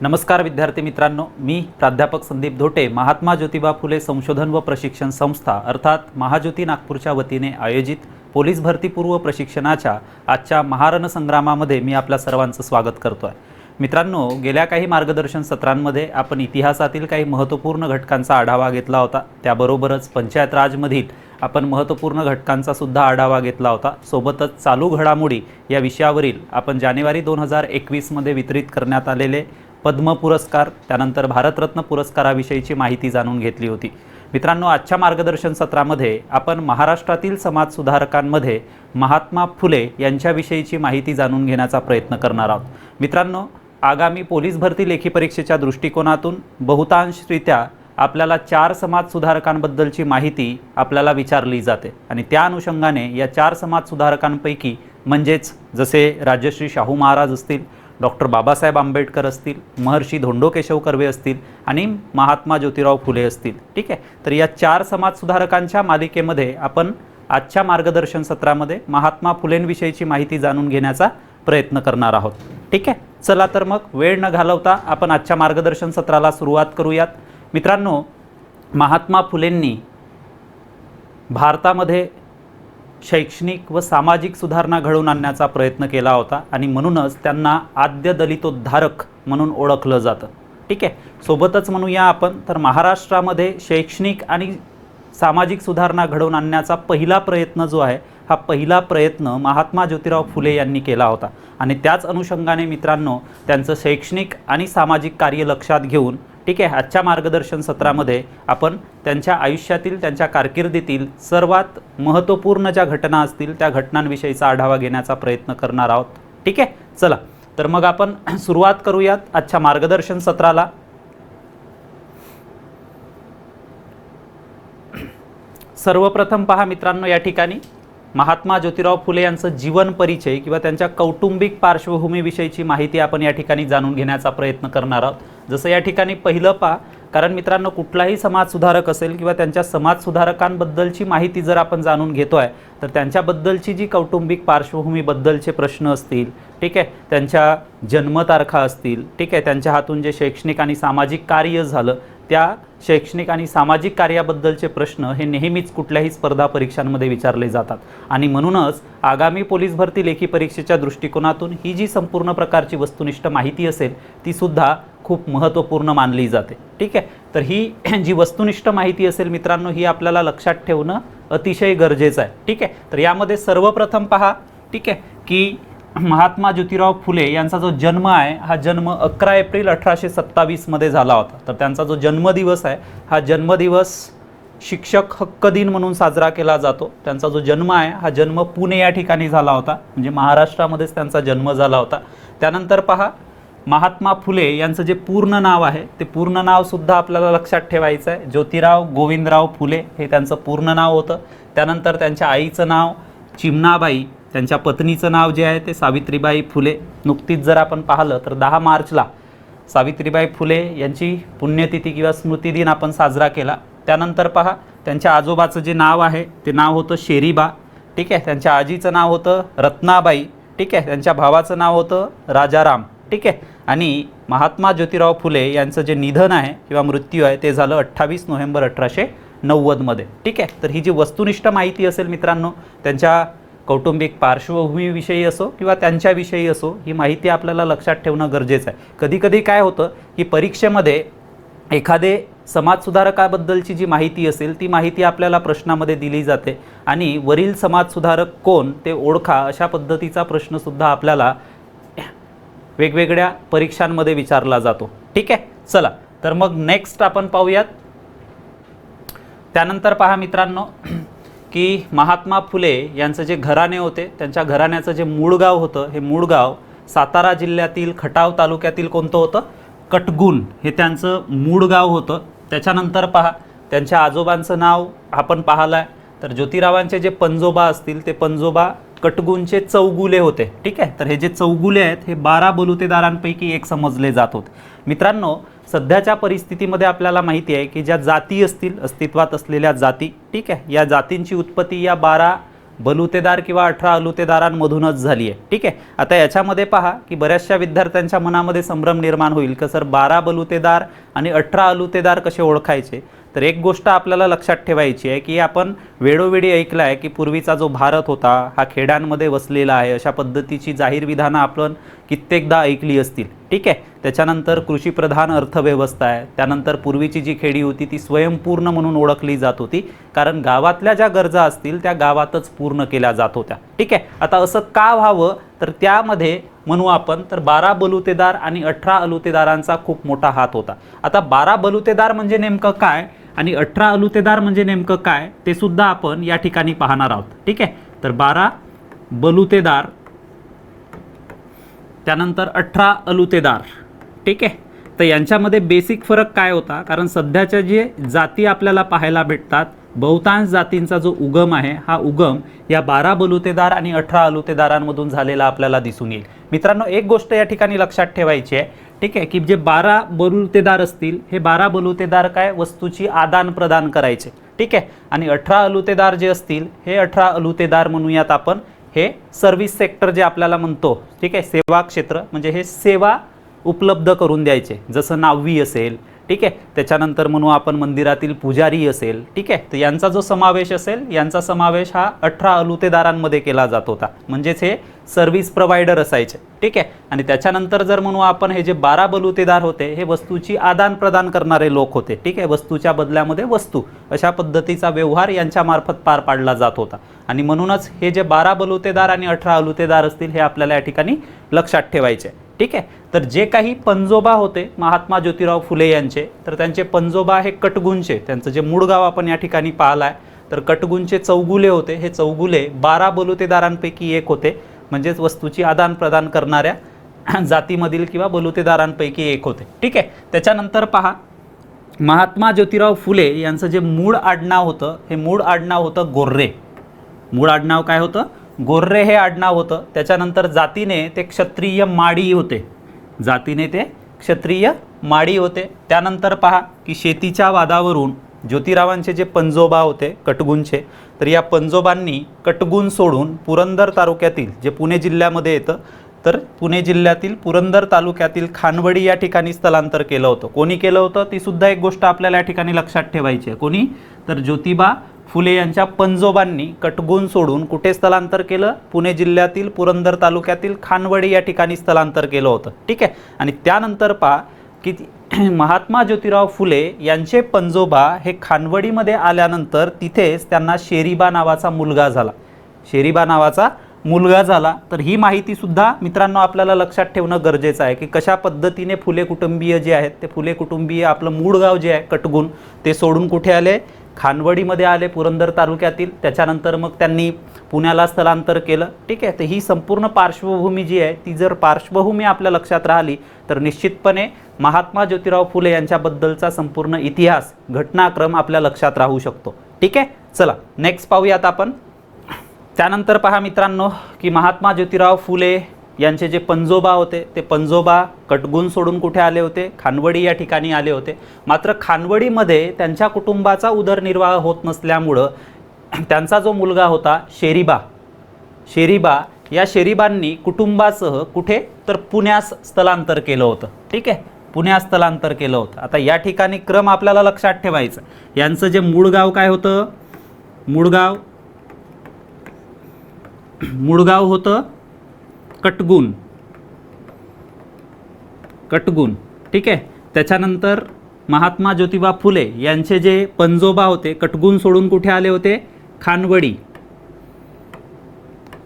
नमस्कार विद्यार्थी मित्रांनो, मी प्राध्यापक संदीप धोटे, महात्मा ज्योतिबा फुले संशोधन व प्रशिक्षण संस्था अर्थात महाज्योती नागपूरच्या वतीने आयोजित पोलीस भरतीपूर्व प्रशिक्षणाच्या आजच्या महारणसंग्रामामध्ये मी आपल्या सर्वांचं स्वागत करतो आहे। मित्रांनो, गेल्या काही मार्गदर्शन सत्रांमध्ये आपण इतिहासातील काही महत्त्वपूर्ण घटकांचा आढावा घेतला होता। त्याबरोबरच पंचायत राजमधील आपण महत्त्वपूर्ण घटकांचा सुद्धा आढावा घेतला होता। सोबतच चालू घडामोडी या विषयावरील आपण जानेवारी 2021 मध्ये वितरित करण्यात आलेले पद्म पुरस्कार, त्यानंतर भारतरत्न पुरस्काराविषयीची माहिती जाणून घेतली होती। मित्रांनो, आजच्या मार्गदर्शन सत्रामध्ये आपण महाराष्ट्रातील समाजसुधारकांमध्ये महात्मा फुले यांच्याविषयीची माहिती जाणून घेण्याचा प्रयत्न करणार आहोत। मित्रांनो, आगामी पोलीस भरती लेखी परीक्षेच्या दृष्टिकोनातून बहुतांशरित्या आपल्याला 4 समाजसुधारकांबद्दलची माहिती आपल्याला विचारली जाते आणि त्या अनुषंगाने या 4 समाजसुधारकांपैकी म्हणजेच जसे राजश्री शाहू महाराज असतील, डॉक्टर बाबासाहेब आंबेडकर असतील, महर्षी धोंडो केशव कर्वे असतील आणि महात्मा ज्योतिराव फुले असतील। ठीक आहे, तर या 4 समाजसुधारकांच्या मालिकेमध्ये आपण आजच्या मार्गदर्शन सत्रामध्ये महात्मा फुलेंविषयीची माहिती जाणून घेण्याचा प्रयत्न करणार आहोत। ठीक आहे, चला तर मग वेळ न घालवता आपण आजच्या मार्गदर्शन सत्राला सुरुवात करूयात। मित्रांनो, महात्मा फुलेंनी भारतामध्ये शैक्षणिक व सामाजिक सुधारणा घडवून आणण्याचा प्रयत्न केला होता आणि म्हणूनच त्यांना आद्य दलितोद्धारक म्हणून ओळखलं जातं। ठीक आहे, सोबतच म्हणूया आपण तर महाराष्ट्रामध्ये शैक्षणिक आणि सामाजिक सुधारणा घडवून आणण्याचा पहिला प्रयत्न जो आहे, हा पहिला प्रयत्न महात्मा ज्योतिराव फुले यांनी केला होता आणि त्याच अनुषंगाने मित्रांनो त्यांचं शैक्षणिक आणि सामाजिक कार्य लक्षात घेऊन ठीक आहे आजच्या मार्गदर्शन सत्रामध्ये आपण त्यांच्या आयुष्यातील, त्यांच्या कारकिर्दीतील सर्वात महत्त्वपूर्ण ज्या घटना असतील त्या घटनांविषयीचा आढावा घेण्याचा प्रयत्न करणार आहोत। ठीक आहे, चला तर मग आपण सुरुवात करूयात आजच्या मार्गदर्शन सत्राला। सर्वप्रथम पहा मित्रांनो, या ठिकाणी महात्मा ज्योतिराव फुले यांचं जीवन परिचय किंवा त्यांच्या कौटुंबिक पार्श्वभूमीविषयीची माहिती आपण या ठिकाणी जाणून घेण्याचा प्रयत्न करणार आहोत। जसं या ठिकाणी पहिलं पहा, कारण मित्रांनो कुठलाही समाजसुधारक असेल किंवा त्यांच्या समाजसुधारकांबद्दलची माहिती जर आपण जाणून घेतोय तर त्यांच्याबद्दलची जी कौटुंबिक पार्श्वभूमीबद्दलचे प्रश्न असतील, ठीक आहे, त्यांच्या जन्मतारखा असतील, ठीक आहे, त्यांच्या हातून जे शैक्षणिक आणि सामाजिक कार्य झालं त्या शैक्षणिक आणि सामाजिक कार्याबद्दलचे प्रश्न हे नेहमीच कुठल्याही स्पर्धा परीक्षांमध्ये विचारले जातात आणि म्हणूनच आगामी पोलीस भरती लेखी परीक्षेच्या दृष्टिकोनातून ही जी संपूर्ण प्रकारची वस्तुनिष्ठ माहिती असेल ती सुद्धा खूप महत्त्वपूर्ण मानली जाते। ठीक आहे, तर ही जी वस्तुनिष्ठ माहिती असेल मित्रांनो ही आपल्याला लक्षात ठेवणं अतिशय गरजेचं आहे। ठीक आहे, तर यामध्ये सर्वप्रथम पहा, ठीक आहे, की महात्मा ज्योतिराव फुले यांचा जो जन्म आहे हा जन्म 11 एप्रिल 1827 मध्ये झाला होता। तर त्यांचा जो जन्मदिवस आहे हा जन्मदिवस शिक्षक हक्क दिन म्हणून साजरा केला जातो। त्यांचा जो जन्म आहे हा जन्म पुणे या ठिकाणी झाला होता, म्हणजे महाराष्ट्रामध्येच त्यांचा जन्म झाला होता। त्यानंतर पहा, महात्मा फुले यांचं जे पूर्ण नाव आहे ते पूर्ण नाव सुद्धा आपल्याला लक्षात ठेवायचं आहे। ज्योतिराव गोविंदराव फुले हे त्यांचं पूर्ण नाव होतं। त्यानंतर त्यांच्या आईचं नाव चिमणाबाई, त्यांच्या पत्नीचं नाव जे आहे ते सावित्रीबाई फुले। नुकतीच जर आपण पाहिलं तर 10 मार्चला सावित्रीबाई फुले यांची पुण्यतिथी किंवा स्मृतिदिन आपण साजरा केला। त्यानंतर पहा, त्यांच्या आजोबाचं जे नाव आहे ते नाव होतं शेरीबा। ठीक आहे, त्यांच्या आजीचं नाव होतं रत्नाबाई। ठीक आहे, त्यांच्या भावाचं नाव होतं राजाराम। ठीक आहे, आणि महात्मा ज्योतिराव फुले यांचं जे निधन आहे किंवा मृत्यू आहे ते झालं 28 नोव्हेंबर 1890 मध्ये। ठीक आहे, तर ही जी वस्तुनिष्ठ माहिती असेल मित्रांनो त्यांच्या कौटुंबिक पार्श्वभूमीविषयी असो किंवा त्यांच्याविषयी असो ही माहिती आपल्याला लक्षात ठेवणं गरजेचं आहे। कधीकधी काय होतं की परीक्षेमध्ये एखादे समाजसुधारकाबद्दलची जी माहिती असेल ती माहिती आपल्याला प्रश्नामध्ये दिली जाते आणि वरील समाजसुधारक कोण ते ओळखा अशा पद्धतीचा प्रश्नसुद्धा आपल्याला वेगवेगळ्या परीक्षांमध्ये विचारला जातो। ठीक आहे, चला तर मग नेक्स्ट आपण पाहूयात। त्यानंतर पहा मित्रांनो की महात्मा फुले यांचं जे घराणे होते त्यांच्या घराण्याचं जे मूळ गाव होतं हे मूळ गाव सातारा जिल्ह्यातील खटाव तालुक्यातील कोणतं होतं, कटगुण हे त्यांचं मूळ गाव होतं। त्याच्यानंतर पहा, त्यांच्या आजोबांचं नाव आपण पाहिलं तर ज्योतिरावांचे जे पंजोबा असतील ते पंजोबा कटगुणचे चौगुले होते। ठीक आहे, तर हे जे चौगुले आहेत हे 12 बलुतेदारांपैकी एक समजले जात होते। मित्रांनो, सध्याच्या परिस्थितीमध्ये आपल्याला माहिती आहे की ज्या जाती असतील अस्तित्वात असलेल्या जाती, ठीक आहे, या जातींची उत्पत्ती या 12 बलुतेदार किंवा 18 अलुतेदारांमधूनच झाली आहे. ठीक आहे. आता याच्यामध्ये पहा की बऱ्याचशा विद्यार्थ्यांच्या मनामध्ये संभ्रम निर्माण होईल की सर 12 बलुतेदार आणि 18 अलुतेदार कसे ओळखायचे. तर एक गोष्ट आपल्याला लक्षात ठेवायची आहे की आपण वेळोवेळी ऐकलं आहे की पूर्वीचा जो भारत होता हा खेड्यांमध्ये वसलेला आहे, अशा पद्धतीची जाहीर विधानं आपण कित्येकदा ऐकली असतील. ठीक आहे. त्याच्यानंतर कृषीप्रधान अर्थव्यवस्था आहे. त्यानंतर पूर्वीची जी खेडी होती ती स्वयंपूर्ण म्हणून ओळखली जात होती, कारण गावातल्या ज्या गरजा असतील त्या गावातच पूर्ण केल्या जात होत्या. ठीक आहे. आता असं का व्हावं, तर त्यामध्ये म्हणू आपण तर 12 बलुतेदार आणि 18 अलुतेदारांचा खूप मोठा हात होता. आता 12 बलुतेदार म्हणजे नेमकं काय आणि 18 अलुतेदार म्हणजे नेमकं काय ते सुद्धा आपण या ठिकाणी पाहणार आहोत. ठीक आहे. तर 12 बलुतेदार त्यानंतर 18 अलुतेदार. ठीक आहे. तर यांच्यामध्ये बेसिक फरक काय होता, कारण सध्याच्या जे जाती आपल्याला पाहायला भेटतात बहुतांश जातींचा जो उगम आहे हा उगम या 12 बलुतेदार आणि 18 अलुतेदारांमधून झालेला आपल्याला दिसून येईल. मित्रांनो, एक गोष्ट या ठिकाणी लक्षात ठेवायची आहे. ठीक आहे की जे 12 बलुतेदार असतील हे 12 बलुतेदार काय वस्तूची आदान प्रदान करायचे. ठीक आहे. आणि 18 अलुतेदार जे असतील हे 18 अलुतेदार म्हणूयात आपण, हे सर्व्हिस सेक्टर जे आपल्याला म्हणतो. ठीक आहे. सेवा क्षेत्र म्हणजे हे सेवा उपलब्ध करून द्यायचे, जसं नाव्ही असेल. ठीक आहे. त्याच्यानंतर म्हणू आपण मंदिरातील पुजारी असेल. ठीक आहे. तर यांचा जो समावेश असेल यांचा समावेश हा 18 अलुतेदारांमध्ये केला जात होता, म्हणजेच हे सर्व्हिस प्रोव्हायडर असायचे. ठीक आहे. आणि त्याच्यानंतर जर म्हणू आपण हे जे 12 बलुतेदार होते हे वस्तूची आदान प्रदान करणारे लोक होते. ठीक आहे. वस्तूच्या बदल्यामध्ये वस्तू अशा पद्धतीचा व्यवहार यांच्यामार्फत पार पाडला जात होता. आणि म्हणूनच हे जे 12 बलुतेदार आणि 18 अलुतेदार असतील हे आपल्याला या ठिकाणी लक्षात ठेवायचे. ठीक आहे. तर जे काही पंजोबा होते महात्मा ज्योतिराव फुले यांचे, तर त्यांचे पंजोबा हे कटगुणचे, त्यांचं जे मूळ गाव आपण या ठिकाणी पाहिलं आहे तर कटगुणचे चौगुले होते. हे चौगुले 12 बलुतेदारांपैकी एक होते, म्हणजेच वस्तूची आदान प्रदान करणाऱ्या जातीमधील किंवा बलुतेदारांपैकी एक होते. ठीक आहे. त्याच्यानंतर पहा महात्मा ज्योतिराव फुले यांचं जे मूळ आडनाव होतं हे मूळ आडनाव होतं गोर्रे. मूळ आडनाव काय होतं? गोर्रे हे आडनाव होतं. त्याच्यानंतर जातीने ते क्षत्रिय माडी होते. जातीने ते क्षत्रिय माडी होते. त्यानंतर पहा की शेतीच्या वादावरून ज्योतिरावांचे जे पंजोबा होते कटगुणचे, तर या पंजोबांनी कटगुण सोडून पुरंदर तालुक्यातील जे पुणे जिल्ह्यामध्ये येतं, तर पुणे जिल्ह्यातील पुरंदर तालुक्यातील खानवडी या ठिकाणी स्थलांतर केलं होतं. कोणी केलं होतं ती सुद्धा एक गोष्ट आपल्याला या ठिकाणी लक्षात ठेवायची आहे. कोणी? तर ज्योतिबा फुले यांच्या पंजोबांनी कटगुण सोडून कुठे स्थलांतर केलं? पुणे जिल्ह्यातील पुरंदर तालुक्यातील खानवडी या ठिकाणी स्थलांतर केलं होतं. ठीक आहे. आणि त्यानंतर पहा की महात्मा ज्योतिराव फुले यांचे पंजोबा हे खानवडीमध्ये आल्यानंतर तिथेच त्यांना शेरीबा नावाचा मुलगा झाला. शेरीबा नावाचा मुलगा झाला. तर ही माहिती सुद्धा मित्रांनो आपल्याला लक्षात ठेवणं गरजेचं आहे की कशा पद्धतीने फुले कुटुंबीय जे आहेत ते फुले कुटुंबीय आपलं मूळ गाव जे आहे कटगुण ते सोडून कुठे आले? खानवडीमध्ये आले पुरंदर तालुक्यातील. त्याच्यानंतर मग त्यांनी पुण्याला स्थलांतर केलं. ठीक आहे. तर ही संपूर्ण पार्श्वभूमी जी आहे ती जर पार्श्वभूमी आपल्या लक्षात राहिली तर निश्चितपणे महात्मा ज्योतिराव फुले यांच्याबद्दलचा संपूर्ण इतिहास घटनाक्रम आपल्या लक्षात राहू शकतो. ठीक आहे. चला नेक्स्ट पाहूयात आपण. त्यानंतर पहा मित्रांनो की महात्मा ज्योतिराव फुले यांचे जे पंजोबा होते ते पंजोबा कटगुण सोडून कुठे आले होते? खानवडी या ठिकाणी आले होते. मात्र खानवडीमध्ये त्यांच्या कुटुंबाचा उदरनिर्वाह होत नसल्यामुळं त्यांचा जो मुलगा होता शेरीबा या शेरीबांनी कुटुंबासह कुठे? तर पुण्यास स्थलांतर केलं होतं. ठीक आहे. पुण्यात स्थलांतर केलं होतं. आता या ठिकाणी क्रम आपल्याला लक्षात ठेवायचं. यांचं जे मूळ गाव काय होतं? मूळ गाव होतं कटगुण. ठीक आहे. त्याच्यानंतर महात्मा ज्योतिबा फुले यांचे जे पंजोबा होते कटगुण सोडून कुठे आले होते?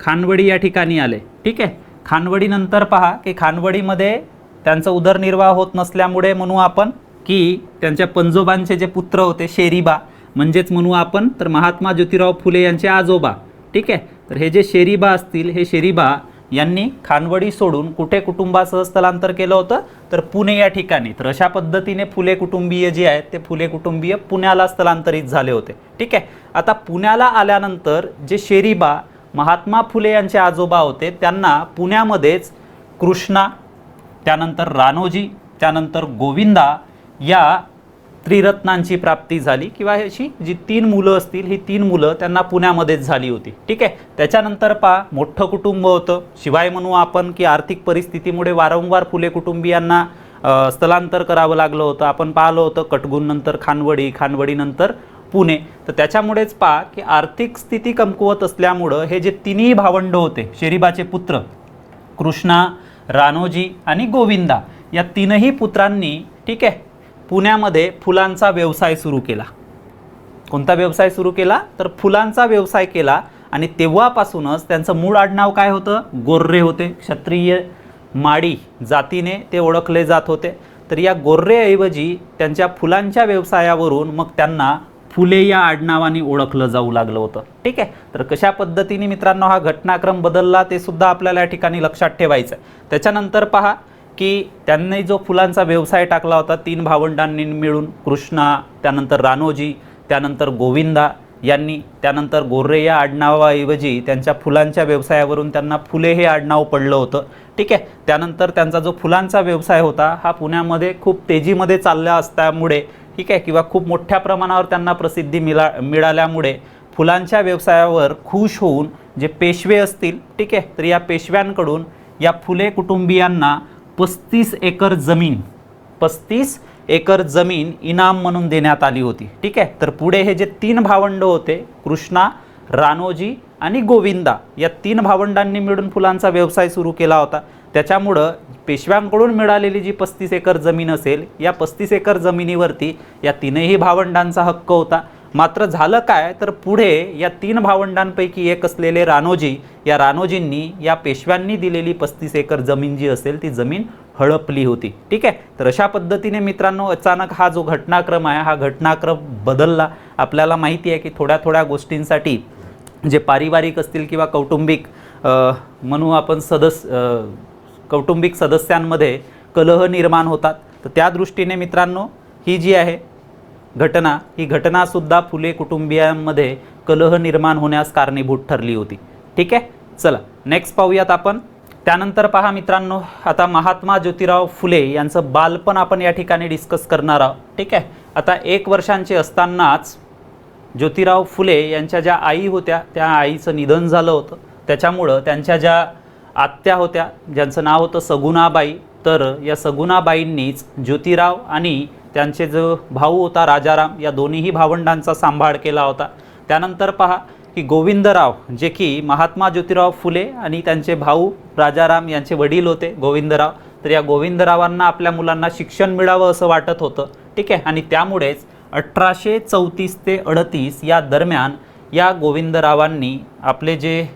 खानवडी या ठिकाणी आले. ठीक आहे. खानवडीनंतर पहा की खानवडीमध्ये त्यांचा उदरनिर्वाह होत नसल्यामुळे म्हणू आपण की त्यांच्या पंजोबांचे जे पुत्र होते शेरीबा, म्हणजेच म्हणू आपण तर महात्मा ज्योतिराव फुले यांचे आजोबा. ठीक आहे. तर हे जे शेरीबा असतील हे शेरीबा यांनी खानवडी सोडून कुठे कुटुंबासह स्थलांतर केलं होतं? तर पुणे या ठिकाणी. तर अशा पद्धतीने फुले कुटुंबीय जे आहेत ते फुले कुटुंबीय पुण्याला स्थलांतरित झाले होते. ठीक आहे. आता पुण्याला आल्यानंतर जे शेरीबा महात्मा फुले यांचे आजोबा होते त्यांना पुण्यामध्येच कृष्णा, त्यानंतर रानोजी, त्यानंतर गोविंदा या त्रिरत्नांची प्राप्ती झाली किंवा अशी जी 3 मुलं असतील ही 3 मुलं त्यांना पुण्यामध्येच झाली होती. ठीक आहे. त्याच्यानंतर पहा मोठं कुटुंब होतं. शिवाय म्हणू आपण की आर्थिक परिस्थितीमुळे वारंवार फुले कुटुंबियांना स्थलांतर करावं लागलं होतं. आपण पाहिलं होतं कटगुणनंतर खानवडी, खानवडीनंतर पुणे. तर त्याच्यामुळेच पहा की आर्थिक स्थिती कमकुवत असल्यामुळं हे जे तिन्ही भावंड होते शेरीबाचे पुत्र कृष्णा, रानोजी आणि गोविंदा या तीनही पुत्रांनी ठीक आहे पुण्यामध्ये फुलांचा व्यवसाय सुरू केला. कोणता व्यवसाय सुरू केला तर फुलांचा व्यवसाय केला. आणि तेव्हापासूनच त्यांचं मूळ आडनाव काय होतं गोर्रे होते. क्षत्रिय माडी जातीने ते ओळखले जात होते. तर या गोर्रेऐवजी त्यांच्या फुलांच्या व्यवसायावरून मग त्यांना फुले या आडनावाने ओळखलं जाऊ लागलं होतं. ठीक आहे. तर कशा पद्धतीने मित्रांनो हा घटनाक्रम बदलला ते सुद्धा आपल्याला या ठिकाणी लक्षात ठेवायचं आहे. त्याच्यानंतर पहा की त्यांनी जो फुलांचा व्यवसाय टाकला होता 3 भावंडांनी मिळून कृष्णा, त्यानंतर रानोजी, त्यानंतर गोविंदा यांनी, त्यानंतर गोर्रे या आडनावाऐवजी त्यांच्या फुलांच्या व्यवसायावरून त्यांना फुले हे आडनाव पडलं होतं. ठीक आहे. त्यानंतर त्यांचा जो फुलांचा व्यवसाय होता हा पुण्यामध्ये खूप तेजीमध्ये चालला असल्यामुळे ठीक आहे किंवा खूप मोठ्या प्रमाणावर त्यांना प्रसिद्धी मिळाल्यामुळे फुलांच्या व्यवसायावर खुश होऊन जे पेशवे असतील ठीक आहे तर या पेशव्यांकडून या फुले कुटुंबियांना 35 एकर जमीन इनाम म्हणून देण्यात आली होती. ठीक आहे. तर पुढे हे जे 3 भावंड होते कृष्णा, रानोजी आणि गोविंदा या 3 भावंडांनी मिळून फुलांचा व्यवसाय सुरू केला होता. त्याच्यामुळं पेशव्यांकडून मिळालेली जी 35 एकर जमीन असेल या 35 एकर जमिनीवरती या 3ही भावंडांचा हक्क होता. मात्र झालं काय तर पुढे या 3 भावंडांपैकी एक असलेले रानोजी या रानोजींनी या पेशव्यांनी दिलेली 35 एकर जमीन जी असेल ती जमीन हडपली होती. ठीक आहे. तर अशा पद्धतीने मित्रांनो अचानक हा जो घटनाक्रम आहे हा घटनाक्रम बदलला. आपल्याला माहिती आहे की थोड्या थोड्या गोष्टींसाठी जे पारिवारिक असतील किंवा कौटुंबिक म्हणू आपण कौटुंबिक सदस्यांमध्ये कलह निर्माण होतात. तर त्या दृष्टीने मित्रांनो ही जी आहे ही घटनासुद्धा फुले कुटुंबियांमध्ये कलह निर्माण होण्यास कारणीभूत ठरली होती. ठीक आहे. चला नेक्स्ट पाहूयात आपण. त्यानंतर पहा मित्रांनो आता महात्मा ज्योतिराव फुले यांचं बालपण आपण या ठिकाणी डिस्कस करणार आहोत. ठीक आहे. आता 1 वर्षांचे असतानाच ज्योतिराव फुले यांच्या ज्या आई होत्या त्या आईचं निधन झालं होतं. त्याच्यामुळं त्यांच्या ज्या आत्या होत्या ज्यांचं नाव होतं सगुणाबाई तर या सगुणाबाईंनीच ज्योतिराव आणि त्यांचे जो भाऊ होता राजाराम या दोन्हीही भावंडांचा सांभाळ केला होता. त्यानंतर पहा की गोविंदराव जे की महात्मा ज्योतिराव फुले आणि त्यांचे भाऊ राजाराम यांचे वडील होते गोविंदराव. तर या गोविंदरावांना आपल्या मुलांना शिक्षण मिळावं असं वाटत होतं. ठीक आहे. आणि त्यामुळेच 1834 ते 38 या दरम्यान या गोविंदरावांनी आपले जे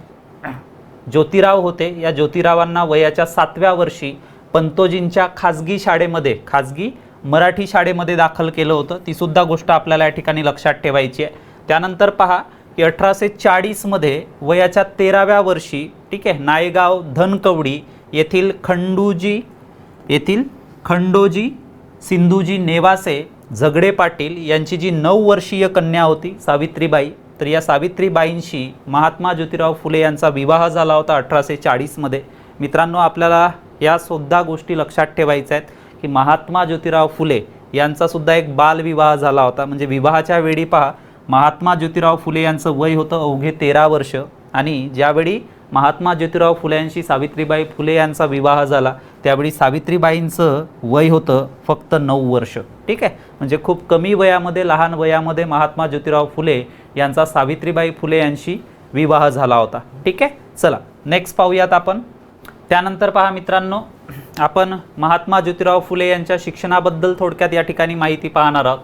ज्योतिराव होते या ज्योतिरावांना वयाच्या 7व्या वर्षी पंतोजींच्या खाजगी मराठी शाळेमध्ये दाखल केलं होतं. ती सुद्धा गोष्ट आपल्याला या ठिकाणी लक्षात ठेवायची आहे. त्यानंतर पहा की 1840 मध्ये वयाच्या 13व्या वर्षी ठीक आहे नायगाव धनकवडी येथील खंडोजी सिंधूजी नेवासे झगडे पाटील यांची जी 9 वर्षीय कन्या होती सावित्रीबाई तर या सावित्रीबाईंशी महात्मा ज्योतिराव फुले यांचा विवाह झाला होता 1840 मध्ये. मित्रांनो आपल्याला या सुद्धा गोष्टी लक्षात ठेवायच्या आहेत की महात्मा ज्योतिराव फुले यांचा सुद्धा एक बालविवाह झाला होता. म्हणजे विवाहाच्या वेळी पहा महात्मा ज्योतिराव फुले यांचं वय होतं अवघे 13 वर्ष आणि ज्यावेळी महात्मा ज्योतिराव फुले यांशी सावित्रीबाई फुले यांचा विवाह झाला त्यावेळी सावित्रीबाईंचं वय होतं फक्त 9 वर्ष. ठीक आहे. म्हणजे खूप कमी वयामध्ये लहान वयामध्ये महात्मा ज्योतिराव फुले यांचा सावित्रीबाई फुले यांशी विवाह झाला होता. ठीक आहे. चला नेक्स्ट पाहूयात आपण. त्यानंतर पहा मित्रांनो आपण महात्मा ज्योतिराव फुले यांच्या शिक्षणाबद्दल थोडक्यात या ठिकाणी माहिती पाहणार आहोत.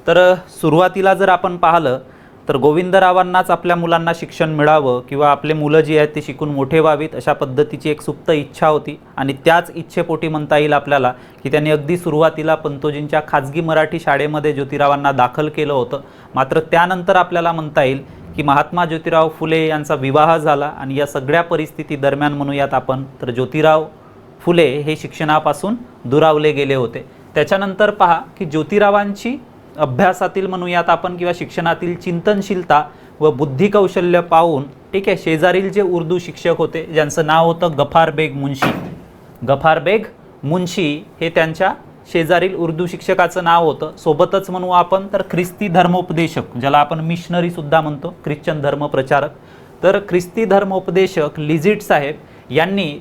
तर सुरुवातीला जर आपण पाहिलं तर गोविंदरावांनाच आपल्या मुलांना शिक्षण मिळावं किंवा आपले मुलं जी आहेत ती शिकून मोठे व्हावीत अशा पद्धतीची एक सुप्त इच्छा होती. आणि त्याच इच्छेपोटी म्हणता येईल आपल्याला की त्यांनी अगदी सुरुवातीला पंतोजींच्या खाजगी मराठी शाळेमध्ये ज्योतिरावांना दाखल केलं होतं. मात्र त्यानंतर आपल्याला म्हणता येईल की महात्मा ज्योतिराव फुले यांचा विवाह झाला आणि या सगळ्या परिस्थिती दरम्यान म्हणूयात आपण तर ज्योतिराव फुले हे शिक्षणापासून दुरावले गेले होते. त्याच्यानंतर पहा की ज्योतिरावांची अभ्यासातील म्हणूयात आपण किंवा शिक्षणातील चिंतनशीलता व बुद्धिकौशल्य पाहून ठीक आहे शेजारील जे उर्दू शिक्षक होते ज्यांचं नाव होतं गफार बेग मुन्शी हे त्यांच्या शेजारील उर्दू शिक्षकाचं नाव होतं. सोबतच म्हणू आपण तर ख्रिस्ती धर्मोपदेशक, ज्याला आपण मिशनरी सुद्धा म्हणतो, ख्रिश्चन धर्म प्रचारक, तर ख्रिस्ती धर्मोपदेशक लिजिट साहेब यांनी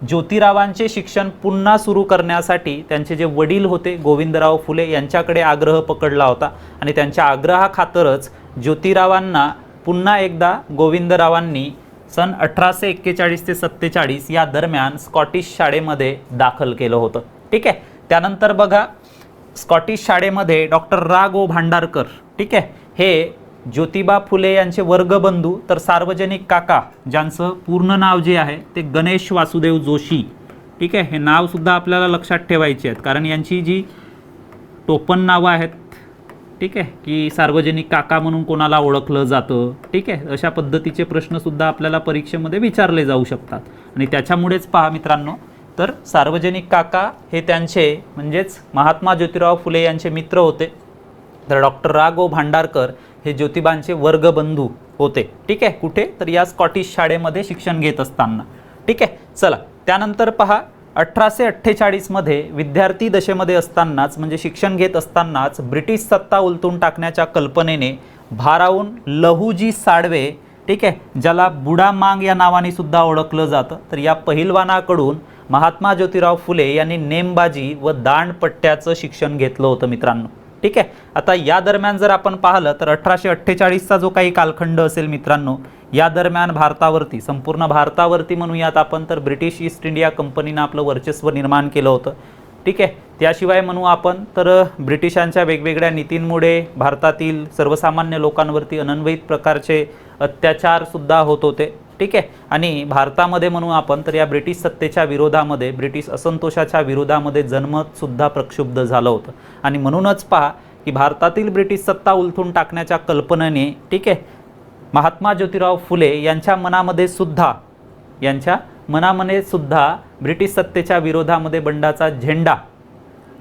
ज्योतिरावांचे शिक्षण पुन्हा सुरू करण्यासाठी त्यांचे जे वडील होते गोविंदराव फुले यांच्याकडे आग्रह पकडला होता आणि त्यांच्या आग्रहाखातरच ज्योतिरावांना पुन्हा एकदा गोविंदरावांनी सन 1841 ते 47 या दरम्यान स्कॉटिश शाळेमध्ये दाखल केलं होतं. ठीक आहे. त्यानंतर बघा स्कॉटिश शाळेमध्ये डॉक्टर रा गो भांडारकर, ठीक आहे, हे ज्योतिबा फुले यांचे वर्गबंधू तर सार्वजनिक काका, ज्यांचं पूर्ण नाव जे आहे ते गणेश वासुदेव जोशी, ठीक आहे, हे नावसुद्धा आपल्याला लक्षात ठेवायचे आहेत कारण यांची जी टोपण नावं आहेत, ठीक आहे, की सार्वजनिक काका म्हणून कोणाला ओळखलं जातं, ठीक आहे, अशा पद्धतीचे प्रश्नसुद्धा आपल्याला परीक्षेमध्ये विचारले जाऊ शकतात. आणि त्याच्यामुळेच पहा मित्रांनो, तर सार्वजनिक काका हे त्यांचे म्हणजेच महात्मा ज्योतिराव फुले यांचे मित्र होते. तर डॉक्टर रा गो भांडारकर हे ज्योतिबांचे वर्गबंधू होते. ठीक आहे. कुठे? तर या स्कॉटिश शाळेमध्ये शिक्षण घेत असताना. ठीक आहे. चला त्यानंतर पहा 1848 मध्ये विद्यार्थी दशेमध्ये असतानाच म्हणजे शिक्षण घेत असतानाच ब्रिटिश सत्ता उलटून टाकण्याच्या कल्पनेने भारावून लहुजी साळवे, ठीक आहे, ज्याला बुडा मांग या नावाने सुद्धा ओळखलं जातं, तर या पहिलवानाकडून महात्मा ज्योतिराव फुले यांनी नेमबाजी व दांडपट्ट्याचं शिक्षण घेतलं होतं मित्रांनो. ठीक आहे. आता या दरम्यान जर आपण पाहिलं तर 1848चा जो काही कालखंड असेल मित्रांनो, या दरम्यान भारतावरती, संपूर्ण भारतावरती म्हणूयात आपण तर ब्रिटिश ईस्ट इंडिया कंपनीनं आपलं वर्चस्व निर्माण केलं होतं. ठीक आहे. त्याशिवाय म्हणू आपण तर ब्रिटिशांच्या वेगवेगळ्या नीतींमुळे भारतातील सर्वसामान्य लोकांवरती अनन्वित प्रकारचे अत्याचारसुद्धा होत होते. ठीक आहे. आणि भारतामध्ये म्हणू आपण तर या ब्रिटिश सत्तेच्या विरोधामध्ये, ब्रिटिश असंतोषाच्या विरोधामध्ये जनमतसुद्धा प्रक्षुब्ध झालं होतं. आणि म्हणूनच पहा की भारतातील ब्रिटिश सत्ता उलथून टाकण्याच्या कल्पनेने, ठीक आहे, महात्मा ज्योतिराव फुले यांच्या मनामध्ये सुद्धा ब्रिटिश सत्तेच्या विरोधामध्ये बंडाचा झेंडा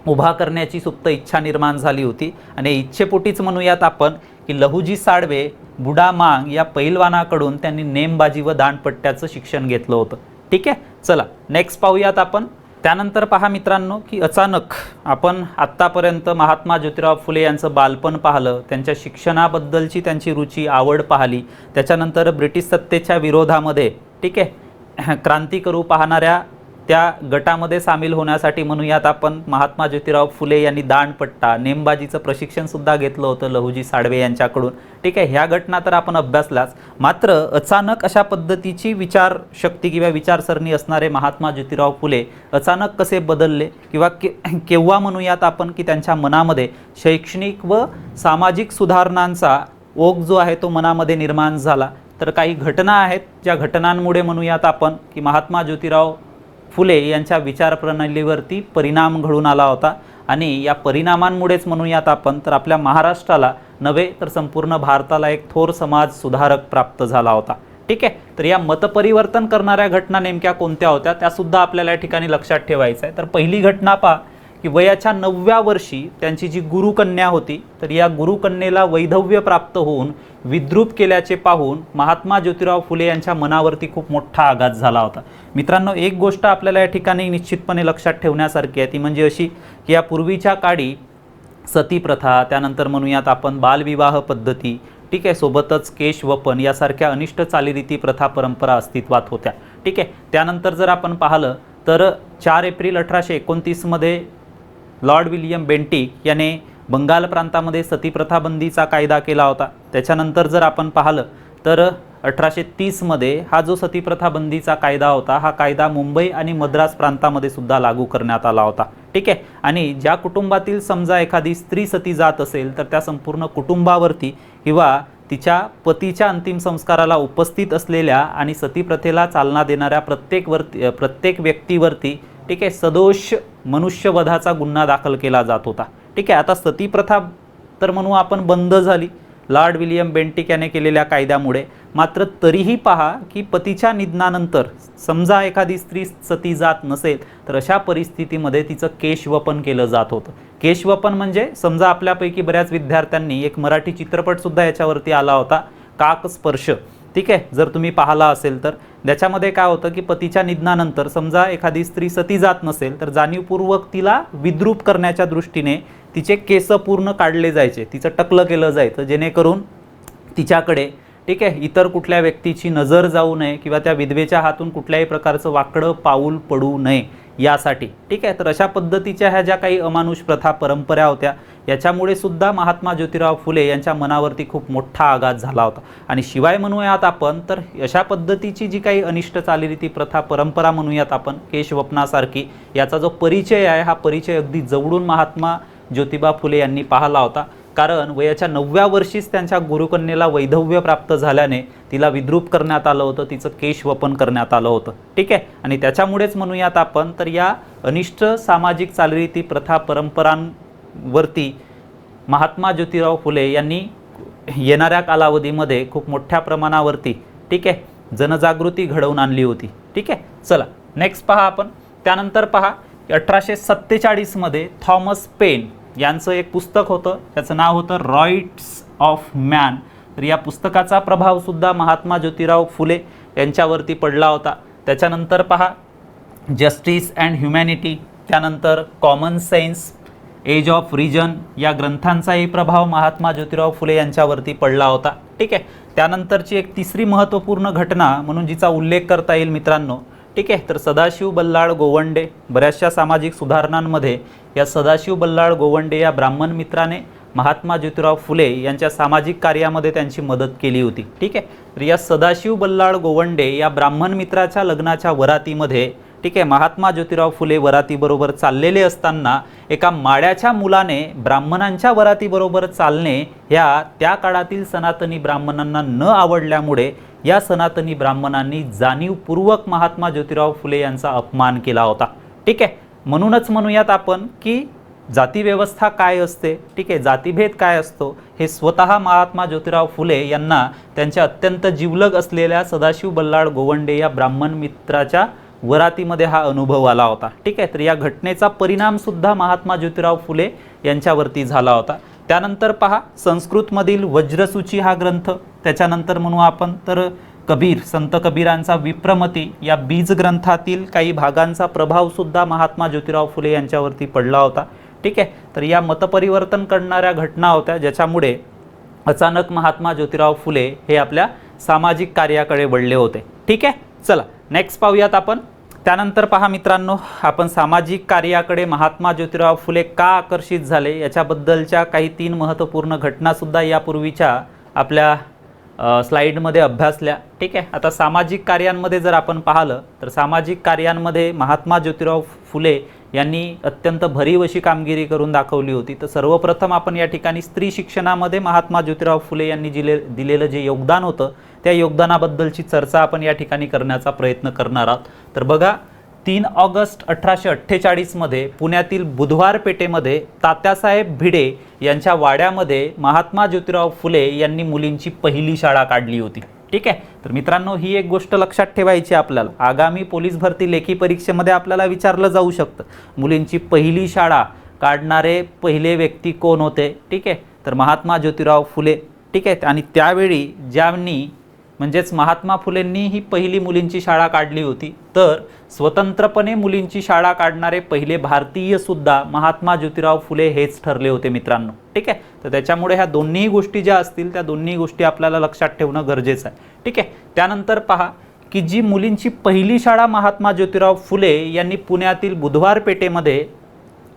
उभा करण्याची सुप्त इच्छा निर्माण झाली होती. आणि इच्छेपोटीच म्हणूयात आपण की लहुजी साळवे, बुडा मांग या पैलवानाकडून त्यांनी नेमबाजी व दांडपट्ट्याचं शिक्षण घेतलं होतं. ठीक आहे. चला नेक्स्ट पाहूयात आपण. त्यानंतर पहा मित्रांनो की अचानक आपण आत्तापर्यंत महात्मा ज्योतिराव फुले यांचं बालपण पाहिलं, त्यांच्या शिक्षणाबद्दलची त्यांची रुची, आवड पाहिली, त्याच्यानंतर ब्रिटिश सत्तेच्या विरोधामध्ये, ठीक आहे, क्रांती करू पाहणाऱ्या त्या गटामध्ये सामील होण्यासाठी म्हणूयात आपण महात्मा ज्योतिराव फुले यांनी दांडपट्टा, नेमबाजीचं प्रशिक्षणसुद्धा घेतलं होतं लहुजी साळवे यांच्याकडून. ठीक आहे. ह्या घटना तर आपण अभ्यासल्याच, मात्र अचानक अशा पद्धतीची विचारशक्ती किंवा विचारसरणी असणारे महात्मा ज्योतिराव फुले अचानक कसे बदलले किंवा केव्हा म्हणूयात आपण की त्यांच्या मनामध्ये शैक्षणिक व सामाजिक सुधारणांचा ओघ जो आहे तो मनामध्ये निर्माण झाला. तर काही घटना आहेत ज्या घटनांमुळे म्हणूयात आपण की महात्मा ज्योतिराव फुले यांच्या विचारप्रणालीवरती परिणाम घडून आला होता. आणि या परिणामांमुळेच म्हणूयात आपण तर आपल्या महाराष्ट्राला नव्हे तर संपूर्ण भारताला एक थोर समाज सुधारक प्राप्त झाला होता. ठीक आहे. तर या मतपरिवर्तन करणाऱ्या घटना नेमक्या कोणत्या होत्या त्यासुद्धा आपल्याला या ठिकाणी लक्षात ठेवायचं आहे. तर पहिली घटना पहा की वयाच्या 9व्या वर्षी त्यांची जी गुरुकन्या होती, तर या गुरुकन्येला वैधव्य प्राप्त होऊन विद्रूप केल्याचे पाहून महात्मा ज्योतिराव फुले यांच्या मनावरती खूप मोठा आघात झाला होता. मित्रांनो, एक गोष्ट आपल्याला या ठिकाणी निश्चितपणे लक्षात ठेवण्यासारखी आहे, ती म्हणजे अशी की या पूर्वीच्या काळी सती प्रथा, त्यानंतर म्हणूयात आपण बालविवाह पद्धती, ठीक आहे, सोबतच केशवपन यासारख्या अनिष्ट चालीरीती प्रथा परंपरा अस्तित्वात होत्या. ठीक आहे. त्यानंतर जर आपण पाहिलं तर 4 एप्रिल 1829 मध्ये लॉर्ड विल्यम बेंटिक याने बंगाल प्रांतामध्ये सतीप्रथा बंदीचा कायदा केला होता. त्याच्यानंतर जर आपण पाहिलं तर 1830 मध्ये हा जो सतीप्रथा बंदीचा कायदा होता, हा कायदा मुंबई आणि मद्रास प्रांतामध्ये सुद्धा लागू करण्यात आला होता. ठीक आहे. आणि ज्या कुटुंबातील समजा एखादी स्त्री सती जात असेल तर त्या संपूर्ण कुटुंबावरती किंवा तिच्या पतीच्या अंतिम संस्काराला उपस्थित असलेल्या आणि सतीप्रथेला चालना देणाऱ्या प्रत्येक व्यक्तीवरती, ठीक आहे, सदोष मनुष्यवधाचा गुन्हा दाखल केला जात होता. ठीक आहे. आता सतीप्रथा तर म्हणू आपण बंद झाली लॉर्ड विल्यम बेंटिक याने केलेल्या कायद्यामुळे, मात्र तरीही पहा की पतीच्या निधनानंतर समजा एखादी स्त्री सती जात नसेल तर अशा परिस्थितीमध्ये तिचं केशवपन केलं जात होतं. केशवपन म्हणजे समजा आपल्यापैकी बऱ्याच विद्यार्थ्यांनी एक मराठी चित्रपटसुद्धा याच्यावरती आला होता, काकस्पर्श. ठीक आहे, जर तुम्ही पाहिला असेल तर त्याच्यामध्ये काय होतं की पतीच्या निधनानंतर समजा एखादी स्त्री सती जात नसेल तर जाणीवपूर्वक तिला विद्रूप करण्याच्या दृष्टीने तिचे केस पूर्ण काढले जायचे, तिचं टकलं केलं जायचं, जेणेकरून तिच्याकडे ठीक आहे इतर कुठल्या व्यक्तीची नजर जाऊ नये किंवा त्या विधवेच्या हातून कुठल्याही प्रकारचं वाकडं पाऊल पडू नये यासाठी। ठीक आहे, तर अशा पद्धतीच्या ह्या ज्या काही अमानुष प्रथा परंपरा होत्या याच्यामुळे सुद्धा महात्मा ज्योतिराव फुले यांच्या मनावरती खूप मोठा आघात झाला होता। आणि शिवाय म्हणूयात आपण तर अशा पद्धतीची जी काही अनिष्ट चालीरीती प्रथा परंपरा म्हणूयात आपण केशवपनासारखी, याचा जो परिचय आहे हा परिचय अगदी जवळून महात्मा ज्योतिबा फुले यांनी पाहिला होता। कारण वयाच्या 9व्या वर्षीच त्यांच्या गुरुकन्येला वैधव्य प्राप्त झाल्याने तिला विद्रूप करण्यात आलं होतं, तिचं केशवपन करण्यात आलं होतं। ठीक आहे, आणि त्याच्यामुळेच म्हणूयात आपण तर या अनिष्ट सामाजिक चालीरीती प्रथा परंपरांवरती महात्मा ज्योतिराव फुले यांनी येणाऱ्या कालावधीमध्ये खूप मोठ्या प्रमाणावरती ठीक आहे जनजागृती घडवून आणली होती। ठीक आहे, चला नेक्स्ट पहा आपण। त्यानंतर पहा 1847 मध्ये थॉमस पेन यांचं एक पुस्तक होतं, त्याचं नाव होतं राईट्स ऑफ मॅन। तर या पुस्तकाचा प्रभाव सुद्धा महात्मा ज्योतिराव फुले यांच्यावरती पडला होता। त्याच्यानंतर पहा जस्टिस अँड ह्युमॅनिटी, त्यानंतर common sense, age of reason या ग्रंथांचाही प्रभाव महात्मा ज्योतिराव फुले यांच्यावरती पडला होता। ठीक आहे, त्यानंतरची एक तिसरी महत्त्वपूर्ण घटना म्हणून जिचा उल्लेख करता येईल मित्रांनो, ठीक आहे, तर सदाशिव बल्लाळ गोवंडे, बऱ्याचशा सामाजिक सुधारणांमध्ये या सदाशिव बल्लाळ गोवंडे या ब्राह्मण मित्राने महात्मा ज्योतिराव फुले यांच्या सामाजिक कार्यामध्ये त्यांची मदत केली होती। ठीक आहे, तर या सदाशिव बल्लाळ गोवंडे या ब्राह्मण मित्राच्या लग्नाच्या वरातीमध्ये ठीक आहे महात्मा ज्योतिराव फुले वरातीबरोबर चाललेले असताना एका माड्याच्या मुलाने ब्राह्मणांच्या वरातीबरोबर चालणे ह्या त्या काळातील सनातनी ब्राह्मणांना न आवडल्यामुळे या सनातनी ब्राह्मणांनी जाणीवपूर्वक महात्मा ज्योतिराव फुले यांचा अपमान केला होता। ठीक आहे, म्हणूनच म्हणूयात आपण की जातीव्यवस्था काय असते, ठीक आहे, जातीभेद काय असतो हे स्वतः महात्मा ज्योतिराव फुले यांना त्यांच्या अत्यंत जिवलग असलेल्या सदाशिव बल्लाळ गोवंडे या ब्राह्मण मित्राच्या वरातीमध्ये हा अनुभव आला होता। ठीक आहे, तर या घटनेचा परिणाम सुद्धा महात्मा ज्योतिराव फुले यांच्यावरती झाला होता। त्यानंतर पहा संस्कृतमधील वज्रसूची हा ग्रंथ, त्याच्यानंतर म्हणू आपण तर कबीर, संत कबीरांचा विप्रमती या बीज ग्रंथातील काही भागांचा प्रभाव सुद्धा महात्मा ज्योतिराव फुले यांच्यावरती पडला होता। ठीक आहे, तर या मतपरिवर्तन करणाऱ्या घटना होत्या ज्याच्यामुळे अचानक महात्मा ज्योतिराव फुले हे आपल्या सामाजिक कार्याकडे वळले होते। ठीक आहे, चला नेक्स्ट पाहूयात आपण। त्यानंतर पहा मित्रांनो, आपण सामाजिक कार्याकडे महात्मा ज्योतिराव फुले का आकर्षित झाले याच्याबद्दलच्या काही 3 महत्त्वपूर्ण घटनासुद्धा यापूर्वीच्या आपल्या स्लाईडमध्ये अभ्यासल्या। ठीक आहे, आता सामाजिक कार्यांमध्ये जर आपण पाहिलं तर सामाजिक कार्यांमध्ये महात्मा ज्योतिराव फुले यांनी अत्यंत भरीव अशी कामगिरी करून दाखवली होती। तर सर्वप्रथम आपण या ठिकाणी स्त्री शिक्षणामध्ये महात्मा ज्योतिराव फुले यांनी दिलेलं जे योगदान होतं त्या योगदानाबद्दलची चर्चा आपण या ठिकाणी करण्याचा प्रयत्न करणार आहोत। तर बघा 3 ऑगस्ट 1848 मध्ये पुण्यातील बुधवार पेठेमध्ये तात्यासाहेब भिडे यांच्या वाड्यामध्ये महात्मा ज्योतिराव फुले यांनी मुलींची पहिली शाळा काढली होती। ठीक आहे, तर मित्रांनो ही एक गोष्ट लक्षात ठेवायची आपल्याला, आगामी पोलीस भरती लेखी परीक्षेमध्ये आपल्याला विचारलं जाऊ शकतं मुलींची पहिली शाळा काढणारे पहिले व्यक्ती कोण होते। ठीक आहे, तर महात्मा ज्योतिराव फुले। ठीक आहे, आणि त्यावेळी ज्यांनी म्हणजेच महात्मा फुलेंनी ही पहिली मुलींची शाळा काढली होती, तर स्वतंत्रपणे मुलींची शाळा काढणारे पहिले भारतीय सुद्धा महात्मा ज्योतिराव फुले हेच ठरले होते मित्रांनो। ठीक आहे, तर त्याच्यामुळे ह्या दोन्ही गोष्टी ज्या असतील त्या दोन्ही गोष्टी आपल्याला लक्षात ठेवणं गरजेचं आहे। ठीक आहे, त्यानंतर पहा की जी मुलींची पहिली शाळा महात्मा ज्योतिराव फुले यांनी पुण्यातील बुधवार पेठेमध्ये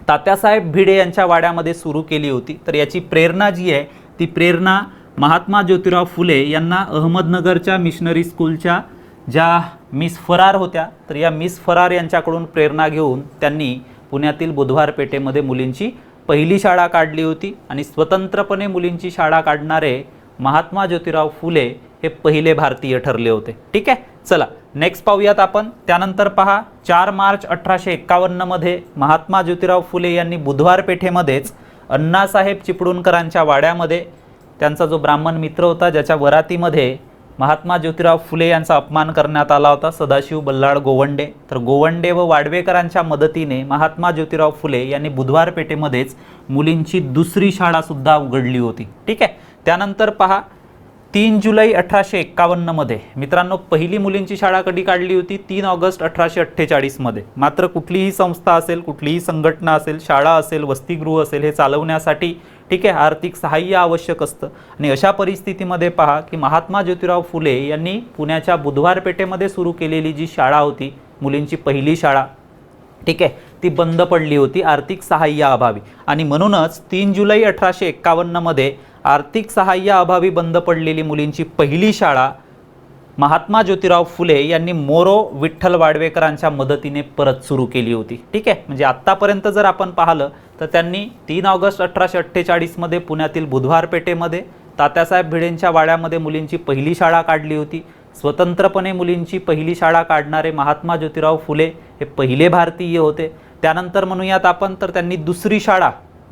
तात्यासाहेब भिडे यांच्या वाड्यामध्ये सुरू केली होती, तर याची प्रेरणा जी आहे ती प्रेरणा महात्मा ज्योतिराव फुले यांना अहमदनगरच्या मिशनरी स्कूलच्या ज्या मिस फरार होत्या तर या मिस फरार यांच्याकडून प्रेरणा घेऊन त्यांनी पुण्यातील बुधवार पेठेमध्ये मुलींची पहिली शाळा काढली होती आणि स्वतंत्रपणे मुलींची शाळा काढणारे महात्मा ज्योतिराव फुले हे पहिले भारतीय ठरले होते। ठीक आहे, चला नेक्स्ट पाहूयात आपण। त्यानंतर पहा 4 मार्च 1851 मध्ये महात्मा ज्योतिराव फुले यांनी बुधवार पेठेमध्येच अण्णासाहेब चिपळूणकरांच्या वाड्यामध्ये त्यांचा जो ब्राह्मण मित्र होता ज्याच्या वरातीमध्ये महात्मा ज्योतिराव फुले यांचा अपमान करण्यात आला होता, सदाशिव बल्लाळ गोवंडे, तर गोवंडे व वाडवेकरांच्या मदतीने महात्मा ज्योतिराव फुले यांनी बुधवार पेठेमध्येच मुलींची दुसरी शाळा सुद्धा उघडली होती। ठीक आहे, त्यानंतर पहा 3 जुलै 1851 मध्ये मित्रांनो पहिली मुलींची शाळा कधी काढली होती? 3 ऑगस्ट 1848 मध्ये. मात्र कुठलीही संस्था असेल, कुठलीही संघटना असेल, शाळा असेल, वसतिगृह असेल, हे चालवण्यासाठी ठीक आहे आर्थिक सहाय्य आवश्यक असतं. आणि अशा परिस्थितीमध्ये पहा की महात्मा ज्योतिराव फुले यांनी पुण्याच्या बुधवार पेठेमध्ये सुरू केलेली जी शाळा होती, मुलींची पहिली शाळा, ठीक आहे, ती बंद पडली होती आर्थिक सहाय्याअभावी. आणि म्हणूनच 3 जुलै 1851 मध्ये आर्थिक सहाय्याअभावी बंद पडलेली मुलींची पहिली शाळा महात्मा ज्योतिराव फुले यांनी मोरो विठ्ठल वाडवेकरांच्या मदतीने परत सुरू केली होती. ठीक आहे, म्हणजे आत्तापर्यंत जर आपण पाहिलं तर त्यांनी 3 ऑगस्ट 1848 मध्ये पुण्यातील बुधवार पेठेमध्ये तात्यासाहेब भिडेंच्या वाड्यामध्ये मुलींची पहिली शाळा काढली होती. स्वतंत्रपणे मुलींची पहिली शाळा काढणारे महात्मा ज्योतिराव फुले हे पहिले भारतीय होते. त्यानंतर म्हणूयात आपण तर त्यांनी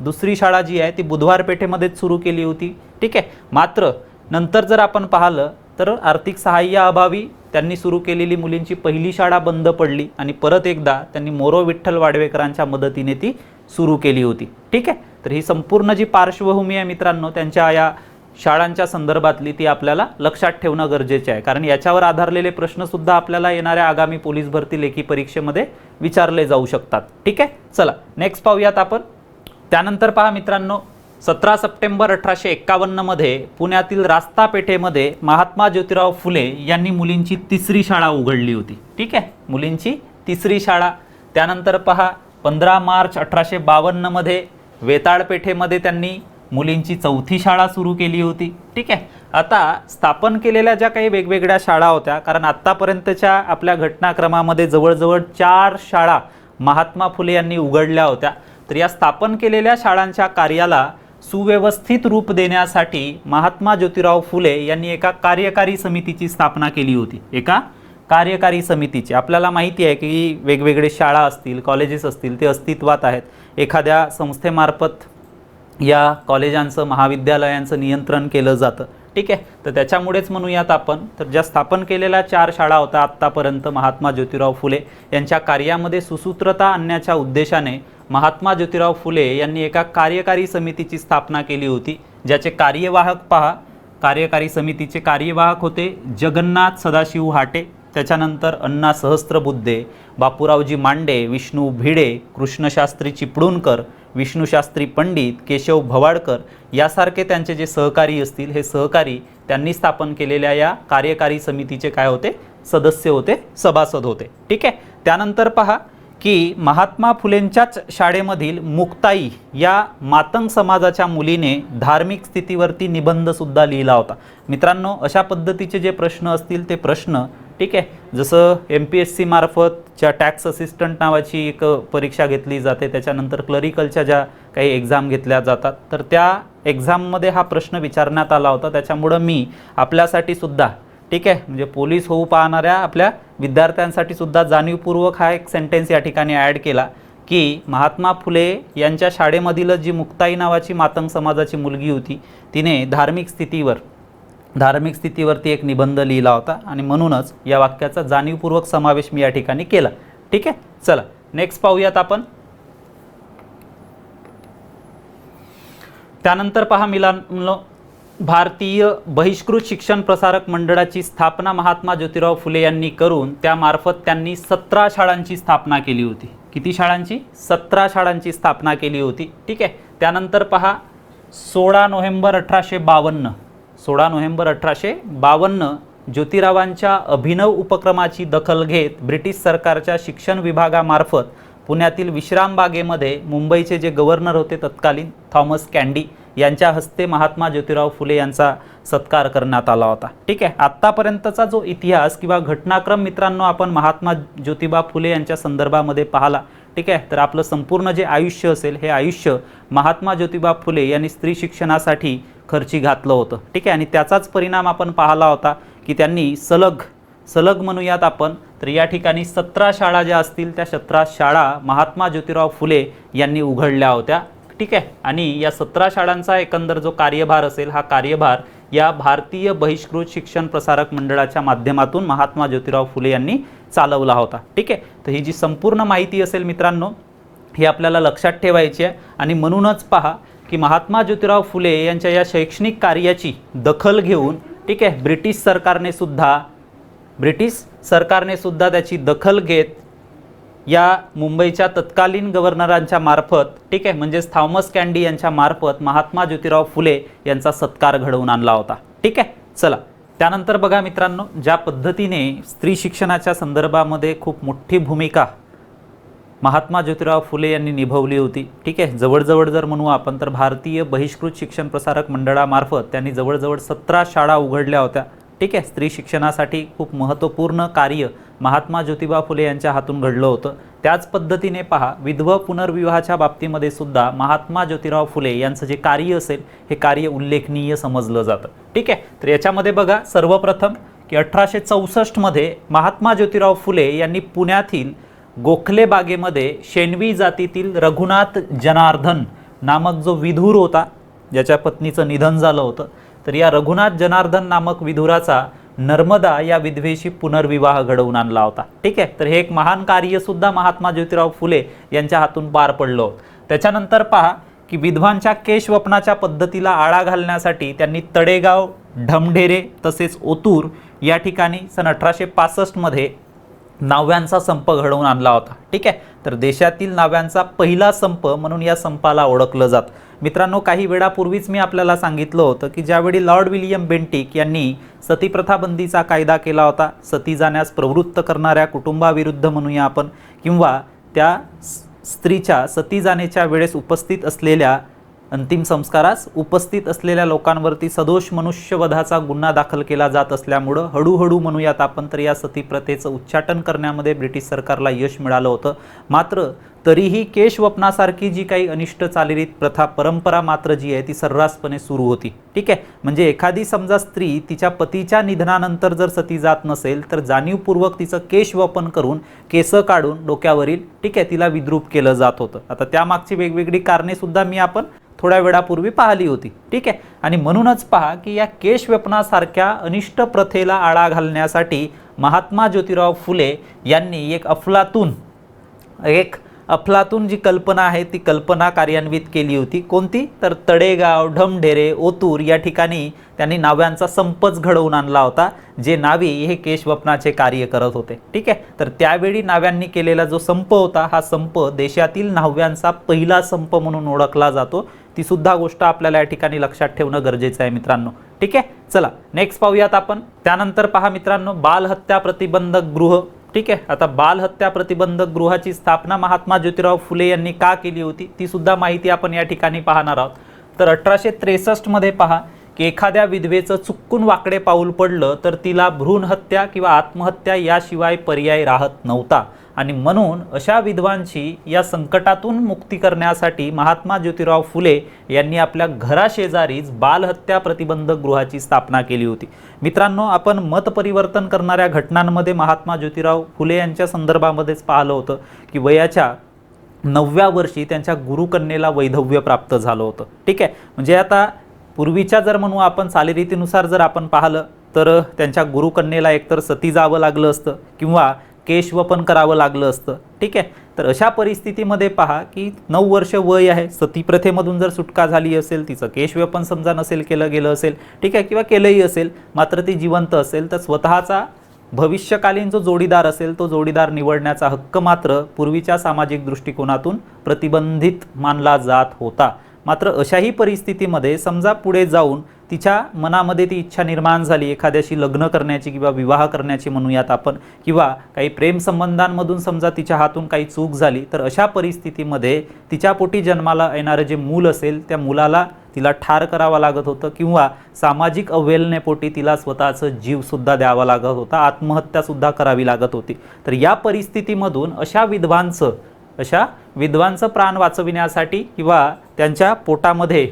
दुसरी शाळा जी आहे ती बुधवार पेठेमध्येच सुरू केली होती. ठीक आहे, मात्र नंतर जर आपण पाहिलं तर आर्थिक सहाय्याअभावी त्यांनी सुरू केलेली मुलींची पहिली शाळा बंद पडली आणि परत एकदा त्यांनी मोरो विठ्ठल वाडवेकरांच्या मदतीने ती सुरू केली होती. ठीक आहे, तर ही संपूर्ण जी पार्श्वभूमी आहे मित्रांनो त्यांच्या या शाळांच्या संदर्भातली ती आपल्याला लक्षात ठेवणं गरजेचे आहे, कारण याच्यावर आधारलेले प्रश्नसुद्धा आपल्याला येणाऱ्या आगामी पोलीस भरती लेखी परीक्षेमध्ये विचारले जाऊ शकतात. ठीक आहे, चला नेक्स्ट पाहूयात आपण. त्यानंतर पहा मित्रांनो 17 सप्टेंबर 1851 मध्ये पुण्यातील रास्ता पेठेमध्ये महात्मा ज्योतिराव फुले यांनी मुलींची तिसरी शाळा उघडली होती. ठीक आहे, मुलींची तिसरी शाळा. त्यानंतर पहा 15 मार्च 1852 मध्ये वेताळ पेठेमध्ये त्यांनी मुलींची चौथी शाळा सुरू केली होती. ठीक आहे, आता स्थापन केलेल्या ज्या काही वेगवेगळ्या शाळा होत्या, कारण आत्तापर्यंतच्या आपल्या घटनाक्रमामध्ये जवळजवळ 4 शाळा महात्मा फुले यांनी उघडल्या होत्या. तर या स्थापन केलेल्या शाळांच्या कार्याला सुव्यवस्थित रूप देण्यासाठी महात्मा ज्योतिराव फुले यांनी एका कार्यकारी समितीची स्थापना केली होती. एका कार्यकारी समितीची. आपल्याला माहिती आहे की वेगवेगळे शाळा असतील, कॉलेजेस असतील, ते अस्तित्वात आहेत. एखाद्या संस्थेमार्फत या कॉलेजांचं, महाविद्यालयांचं नियंत्रण केलं जातं. ठीक आहे, तर त्याच्यामुळेच म्हणूयात आपण तर ज्या स्थापन केलेल्या 4 शाळा होत्या आत्तापर्यंत महात्मा ज्योतिराव फुले यांच्या कार्यामध्ये सुसूत्रता आणण्याच्या उद्देशाने महात्मा ज्योतिराव फुले यांनी एका कार्यकारी समितीची स्थापना केली होती, ज्याचे कार्यवाहक पहा. कार्यकारी समितीचे कार्यवाहक होते जगन्नाथ सदाशिव हाटे, त्याच्यानंतर अण्णा सहस्त्रबुद्धे, बापूरावजी मांडे, विष्णू भिडे, कृष्णशास्त्री चिपळूणकर, विष्णुशास्त्री पंडित, केशव भवाडकर यासारखे त्यांचे जे सहकारी असतील, हे सहकारी त्यांनी स्थापन केलेल्या या कार्यकारी समितीचे काय होते? सदस्य होते, सभासद होते. ठीक आहे, त्यानंतर पहा की महात्मा फुलेंच्याच शाळेमधील मुक्ताई या मातंग समाजाच्या मुलीने धार्मिक स्थितीवरती निबंधसुद्धा लिहिला होता. मित्रांनो, अशा पद्धतीचे जे प्रश्न असतील ते प्रश्न, ठीक आहे, जसं MPSC मार्फतच्या टॅक्स असिस्टंट नावाची एक परीक्षा घेतली जाते, त्याच्यानंतर क्लरिकलच्या ज्या काही एक्झाम घेतल्या जातात, तर त्या एक्झाममध्ये हा प्रश्न विचारण्यात आला होता. त्याच्यामुळं मी आपल्यासाठी सुद्धा, ठीक आहे, म्हणजे पोलीस होऊ पाहणाऱ्या आपल्या विद्यार्थ्यांसाठी सुद्धा जाणीवपूर्वक हा एक सेंटेन्स या ठिकाणी ॲड केला की महात्मा फुले यांच्या शाळेमधील जी मुक्ताई नावाची मातंग समाजाची मुलगी होती, तिने धार्मिक स्थितीवरती एक निबंध लिहिला होता आणि म्हणूनच या वाक्याचा जाणीवपूर्वक समावेश मी या ठिकाणी केला. ठीक आहे, चला नेक्स्ट पाहूयात आपण. त्यानंतर पहा मित्रांनो, भारतीय बहिष्कृत शिक्षण प्रसारक मंडळाची स्थापना महात्मा ज्योतिराव फुले यांनी करून त्यामार्फत त्यांनी 17 शाळांची स्थापना केली होती. किती शाळांची? 17 शाळांची स्थापना केली होती. ठीक आहे, त्यानंतर पहा 16 नोव्हेंबर 1852 ज्योतिरावांच्या अभिनव उपक्रमाची दखल घेत ब्रिटिश सरकारच्या शिक्षण विभागामार्फत पुण्यातील विश्रामबागेमध्ये मुंबईचे जे गव्हर्नर होते तत्कालीन थॉमस कॅन्डी यांच्या हस्ते महात्मा ज्योतिराव फुले यांचा सत्कार करण्यात आला होता. ठीक आहे, आत्तापर्यंतचा जो इतिहास किंवा घटनाक्रम मित्रांनो आपण महात्मा ज्योतिबा फुले यांच्या संदर्भामध्ये पाहिला. ठीक आहे, तर आपलं संपूर्ण जे आयुष्य असेल हे आयुष्य महात्मा ज्योतिबा फुले यांनी स्त्री शिक्षणासाठी खर्ची घातलं होतं. ठीक आहे, आणि त्याचाच परिणाम आपण पाहिला होता की त्यांनी सलग म्हणूयात आपण तर या ठिकाणी 17 शाळा ज्या असतील त्या 17 शाळा महात्मा ज्योतिराव फुले यांनी उघडल्या होत्या. ठीक आहे, आणि या 17 शाळांचा एकंदर जो कार्यभार असेल हा कार्यभार या भारतीय बहिष्कृत शिक्षण प्रसारक मंडळाच्या माध्यमातून महात्मा ज्योतिराव फुले यांनी चालवला होता. ठीक आहे, तर ही जी संपूर्ण माहिती असेल मित्रांनो ही आपल्याला लक्षात ठेवायची आहे. आणि म्हणूनच पहा की महात्मा ज्योतिराव फुले यांच्या या शैक्षणिक कार्याची दखल घेऊन ठीक आहे, ब्रिटिश सरकारने सुद्धा त्याची दखल घेत या मुंबईच्या तत्कालीन गव्हर्नरांच्या मार्फत, ठीक आहे, म्हणजेच थॉमस कॅन्डी यांच्या मार्फत महात्मा ज्योतिराव फुले यांचा सत्कार घडवून आणला होता. ठीक आहे, चला त्यानंतर बघा मित्रांनो, ज्या पद्धतीने स्त्री शिक्षणाच्या संदर्भामध्ये खूप मोठी भूमिका महात्मा ज्योतिराव फुले यांनी निभावली होती. ठीक आहे, जवळजवळ जर म्हणू आपण तर भारतीय बहिष्कृत शिक्षण प्रसारक मंडळामार्फत त्यांनी जवळजवळ 17 शाळा उघडल्या होत्या. ठीक आहे, स्त्री शिक्षणासाठी खूप महत्त्वपूर्ण कार्य महात्मा ज्योतिबा फुले यांच्या हातून घडलं होतं. त्याच पद्धतीने पहा, विधवा पुनर्विवाहाच्या बाबतीमध्ये सुद्धा महात्मा ज्योतिराव फुले यांचं जे कार्य असेल हे कार्य उल्लेखनीय समजलं जातं. ठीक आहे, तर याच्यामध्ये बघा सर्वप्रथम की 1864 मध्ये महात्मा ज्योतिराव फुले यांनी पुण्यातील गोखले बागेमध्ये शेणवी जातीतील रघुनाथ जनार्दन नामक जो विधूर होता, ज्याच्या पत्नीचं निधन झालं होतं, तर या रघुनाथ जनार्दन नामक विधुराचा नर्मदा या विधवेशी पुनर्विवाह घडवून आणला होता. ठीक आहे, तर हे एक महान कार्य सुद्धा महात्मा ज्योतिराव फुले यांच्या हातून पार पडलं होतं. त्याच्यानंतर पहा की विधवांच्या केशवपनाच्या पद्धतीला आळा घालण्यासाठी त्यांनी तडेगाव, ढमढेरे तसेच ओतूर या ठिकाणी सन 1865 मध्ये नाव्यांचा संप घडवून आणला होता. ठीक आहे, तर देशातील नाव्यांचा पहिला संप म्हणून या संपाला ओळखलं जातं. मित्रांनो, काही वेळापूर्वीच मी आपल्याला सांगितलं होतं की ज्यावेळी लॉर्ड विल्यम बेंटिक यांनी सतीप्रथा बंदीचा कायदा केला होता, सती जाण्यास प्रवृत्त करणाऱ्या कुटुंबाविरुद्ध म्हणूया आपण, किंवा त्या स्त्रीच्या सती जाण्याच्या वेळेस उपस्थित असलेल्या अंतिम संस्कारास उपस्थित असलेल्या लोकांवरती सदोष मनुष्यवधाचा गुन्हा दाखल केला जात असल्यामुळं हळूहळू म्हणूयात आपण तर या सती प्रथेचं उच्चाटन करण्यामध्ये ब्रिटिश सरकारला यश मिळालं होतं. मात्र तरीही केशवपनासारखी जी काही अनिष्ट चालीरीत प्रथा परंपरा मात्र जी आहे ती सर्रासपणे सुरू होती. ठीक आहे, म्हणजे एखादी समजा स्त्री तिच्या पतीच्या निधनानंतर जर सती जात नसेल तर जाणीवपूर्वक तिचं केशवपन करून केस काढून डोक्यावरील, ठीक आहे, तिला विद्रूप केलं जात होतं. आता त्यामागची वेगवेगळी कारणे सुद्धा मी आपण थोड्या वेळापूर्वी पाहिली होती. ठीक आहे, आणि म्हणूनच पहा की या केशव्यपनासारख्या अनिष्ट प्रथेला आळा घालण्यासाठी महात्मा ज्योतिराव फुले यांनी एक अफलातून जी कल्पना आहे ती कल्पना कार्यान्वित केली होती. कोणती? तर तडेगाव, ढमढेरे, ओतूर या ठिकाणी त्यांनी नाव्यांचा संपच घडवून आणला होता, जे नावी हे केशवपनाचे कार्य करत होते. ठीक आहे, तर त्यावेळी नाव्यांनी केलेला जो संप होता हा संप देशातील नाव्यांचा पहिला संप म्हणून ओळखला जातो. ती सुद्धा गोष्ट आपल्याला या ठिकाणी लक्षात ठेवणं गरजेचं आहे मित्रांनो. ठीक आहे, चला नेक्स्ट पाहूयात आपण. त्यानंतर पहा मित्रांनो, बालहत्या प्रतिबंधक गृह. ठीक आहे, आता बालहत्या प्रतिबंधक गृहाची स्थापना महात्मा ज्योतिराव फुले यांनी का केली होती ती सुद्धा माहिती आपण या ठिकाणी पाहणार आहोत. तर 1863 मध्ये पहा की एखाद्या विधवेचं चुकून वाकडे पाऊल पडलं तर तिला भ्रूण हत्या किंवा आत्महत्या याशिवाय पर्याय राहत नव्हता, आणि म्हणून अशा विधवांची या संकटातून मुक्ती करण्यासाठी महात्मा ज्योतिराव फुले यांनी आपल्या घराशेजारीच बालहत्या प्रतिबंधक गृहाची स्थापना केली होती. मित्रांनो, आपण मतपरिवर्तन करणाऱ्या घटनांमध्ये महात्मा ज्योतिराव फुले यांच्या संदर्भामध्येच पाहिलं होतं की वयाच्या 9व्या वर्षी त्यांच्या गुरुकन्येला वैधव्य प्राप्त झालं होतं. ठीक आहे, म्हणजे आता पूर्वीच्या जर म्हणू आपण चालीरीतीनुसार जर आपण पाहिलं तर त्यांच्या गुरुकन्येला एकतर सती जावं लागलं असतं किंवा केशवपन करावं लागलं असतं. ठीक आहे, तर अशा परिस्थितीमध्ये पहा की 9 वर्ष वय आहे, सती प्रथेमधून जर सुटका झाली असेल, तिचं केशवपन समजा नसेल केलं गेलं असेल, ठीक आहे, किंवा केलंही असेल, मात्र ती जिवंत असेल, तर स्वतःचा भविष्यकालीन जो जोडीदार असेल तो जोडीदार निवडण्याचा हक्क मात्र पूर्वीच्या सामाजिक दृष्टिकोनातून प्रतिबंधित मानला जात होता. मात्र अशाही परिस्थितीमध्ये समजा पुढे जाऊन तिच्या मनामध्ये ती इच्छा निर्माण झाली एखाद्याशी लग्न करण्याची किंवा विवाह करण्याची म्हणूयात आपण, किंवा काही प्रेमसंबंधांमधून समजा तिच्या हातून काही चूक झाली, तर अशा परिस्थितीमध्ये तिच्या पोटी जन्माला येणारं जे मूल असेल त्या मुलाला तिला ठार करावा लागत होतं, किंवा सामाजिक अवहेलनेपोटी तिला स्वतःचं जीवसुद्धा द्यावा लागत होता, आत्महत्यासुद्धा करावी लागत होती. तर या परिस्थितीमधून अशा विधवांचं प्राण वाचविण्यासाठी किंवा त्यांच्या पोटामध्ये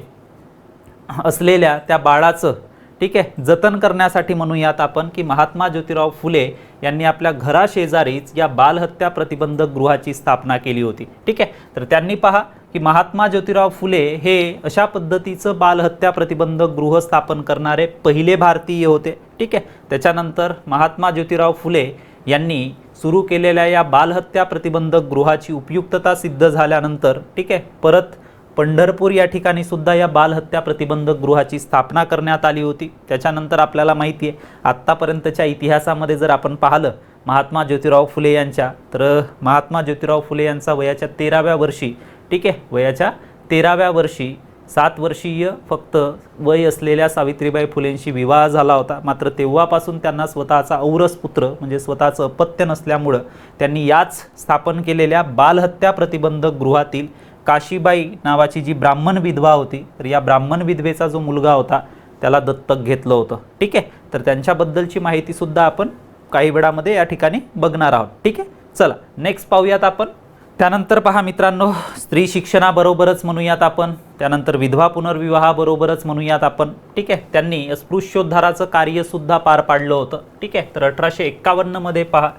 असलेल्या त्या बाळाचं, ठीक आहे, जतन करण्यासाठी म्हणूयात आपण की महात्मा ज्योतिराव फुले यांनी आपल्या घराशेजारीच या बालहत्या प्रतिबंधक गृहाची स्थापना केली होती. ठीक आहे, तर त्यांनी पहा की महात्मा ज्योतिराव फुले हे अशा पद्धतीचं बालहत्या प्रतिबंधक गृह स्थापन करणारे पहिले भारतीय होते. ठीक आहे, त्याच्यानंतर महात्मा ज्योतिराव फुले यांनी सुरू केलेल्या या बालहत्या प्रतिबंधक गृहाची उपयुक्तता सिद्ध झाल्यानंतर, ठीक आहे, परत पंढरपूर या ठिकाणी सुद्धा या बालहत्या प्रतिबंधक गृहाची स्थापना करण्यात आली होती। त्याच्यानंतर आपल्याला माहिती आहे आत्तापर्यंतच्या इतिहासामध्ये जर आपण पाहिलं महात्मा ज्योतिराव फुले यांच्या, तर महात्मा ज्योतिराव फुले यांचा वयाच्या 13व्या वर्षी, ठीक आहे, वयाच्या 13व्या वर्षी 7 वर्षीय फक्त वय असलेल्या सावित्रीबाई फुलेंशी विवाह झाला होता। मात्र तेव्हापासून त्यांना स्वतःचा औरस पुत्र म्हणजे स्वतःचं अपत्य नसल्यामुळं त्यांनी याच स्थापन केलेल्या बालहत्या प्रतिबंधक गृहातील काशीबाई नावाची जी ब्राह्मण विधवा होती, तर या ब्राह्मण विधवेचा जो मुलगा होता त्याला दत्तक घेतलं होतं। ठीक आहे, तर त्यांच्याबद्दलची माहिती सुद्धा आपण काही वेळामध्ये या ठिकाणी बघणार आहोत। ठीक आहे, चला नेक्स्ट पाहूयात आपण। त्यानंतर पहा मित्रांनो, स्त्री शिक्षणाबरोबरच म्हणूयात आपण, त्यानंतर विधवा पुनर्विवाहाबरोबरच म्हणूयात आपण। ठीक आहे, त्यांनी अस्पृश्योद्धाराचं कार्यसुद्धा पार पाडलं होतं। ठीक आहे, तर 1851 मध्ये पहा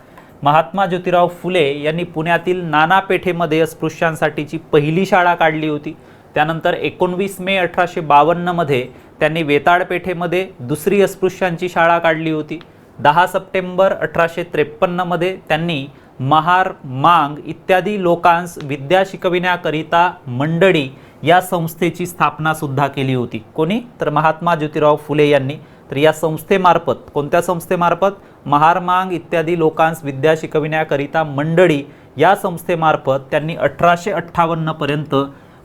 महात्मा ज्योतिराव फुले यांनी पुण्यातील नाना पेठेमध्ये अस्पृश्यांसाठीची पहिली शाळा काढली होती। त्यानंतर 19 मे 1852 मध्ये त्यांनी वेताळ पेठेमध्ये दुसरी अस्पृश्यांची शाळा काढली होती। 10 सप्टेंबर 1853 मध्ये त्यांनी महार, मांग इत्यादी लोकांस विद्या शिकविण्याकरिता मंडळी या संस्थेची स्थापना सुद्धा केली होती। कोणी? तर महात्मा ज्योतिराव फुले यांनी। तर या संस्थेमार्फत, कोणत्या संस्थेमार्फत? महार, मांग इत्यादी लोकांस विद्या शिकविण्याकरिता मंडळी या संस्थेमार्फत त्यांनी 1858 पर्यंत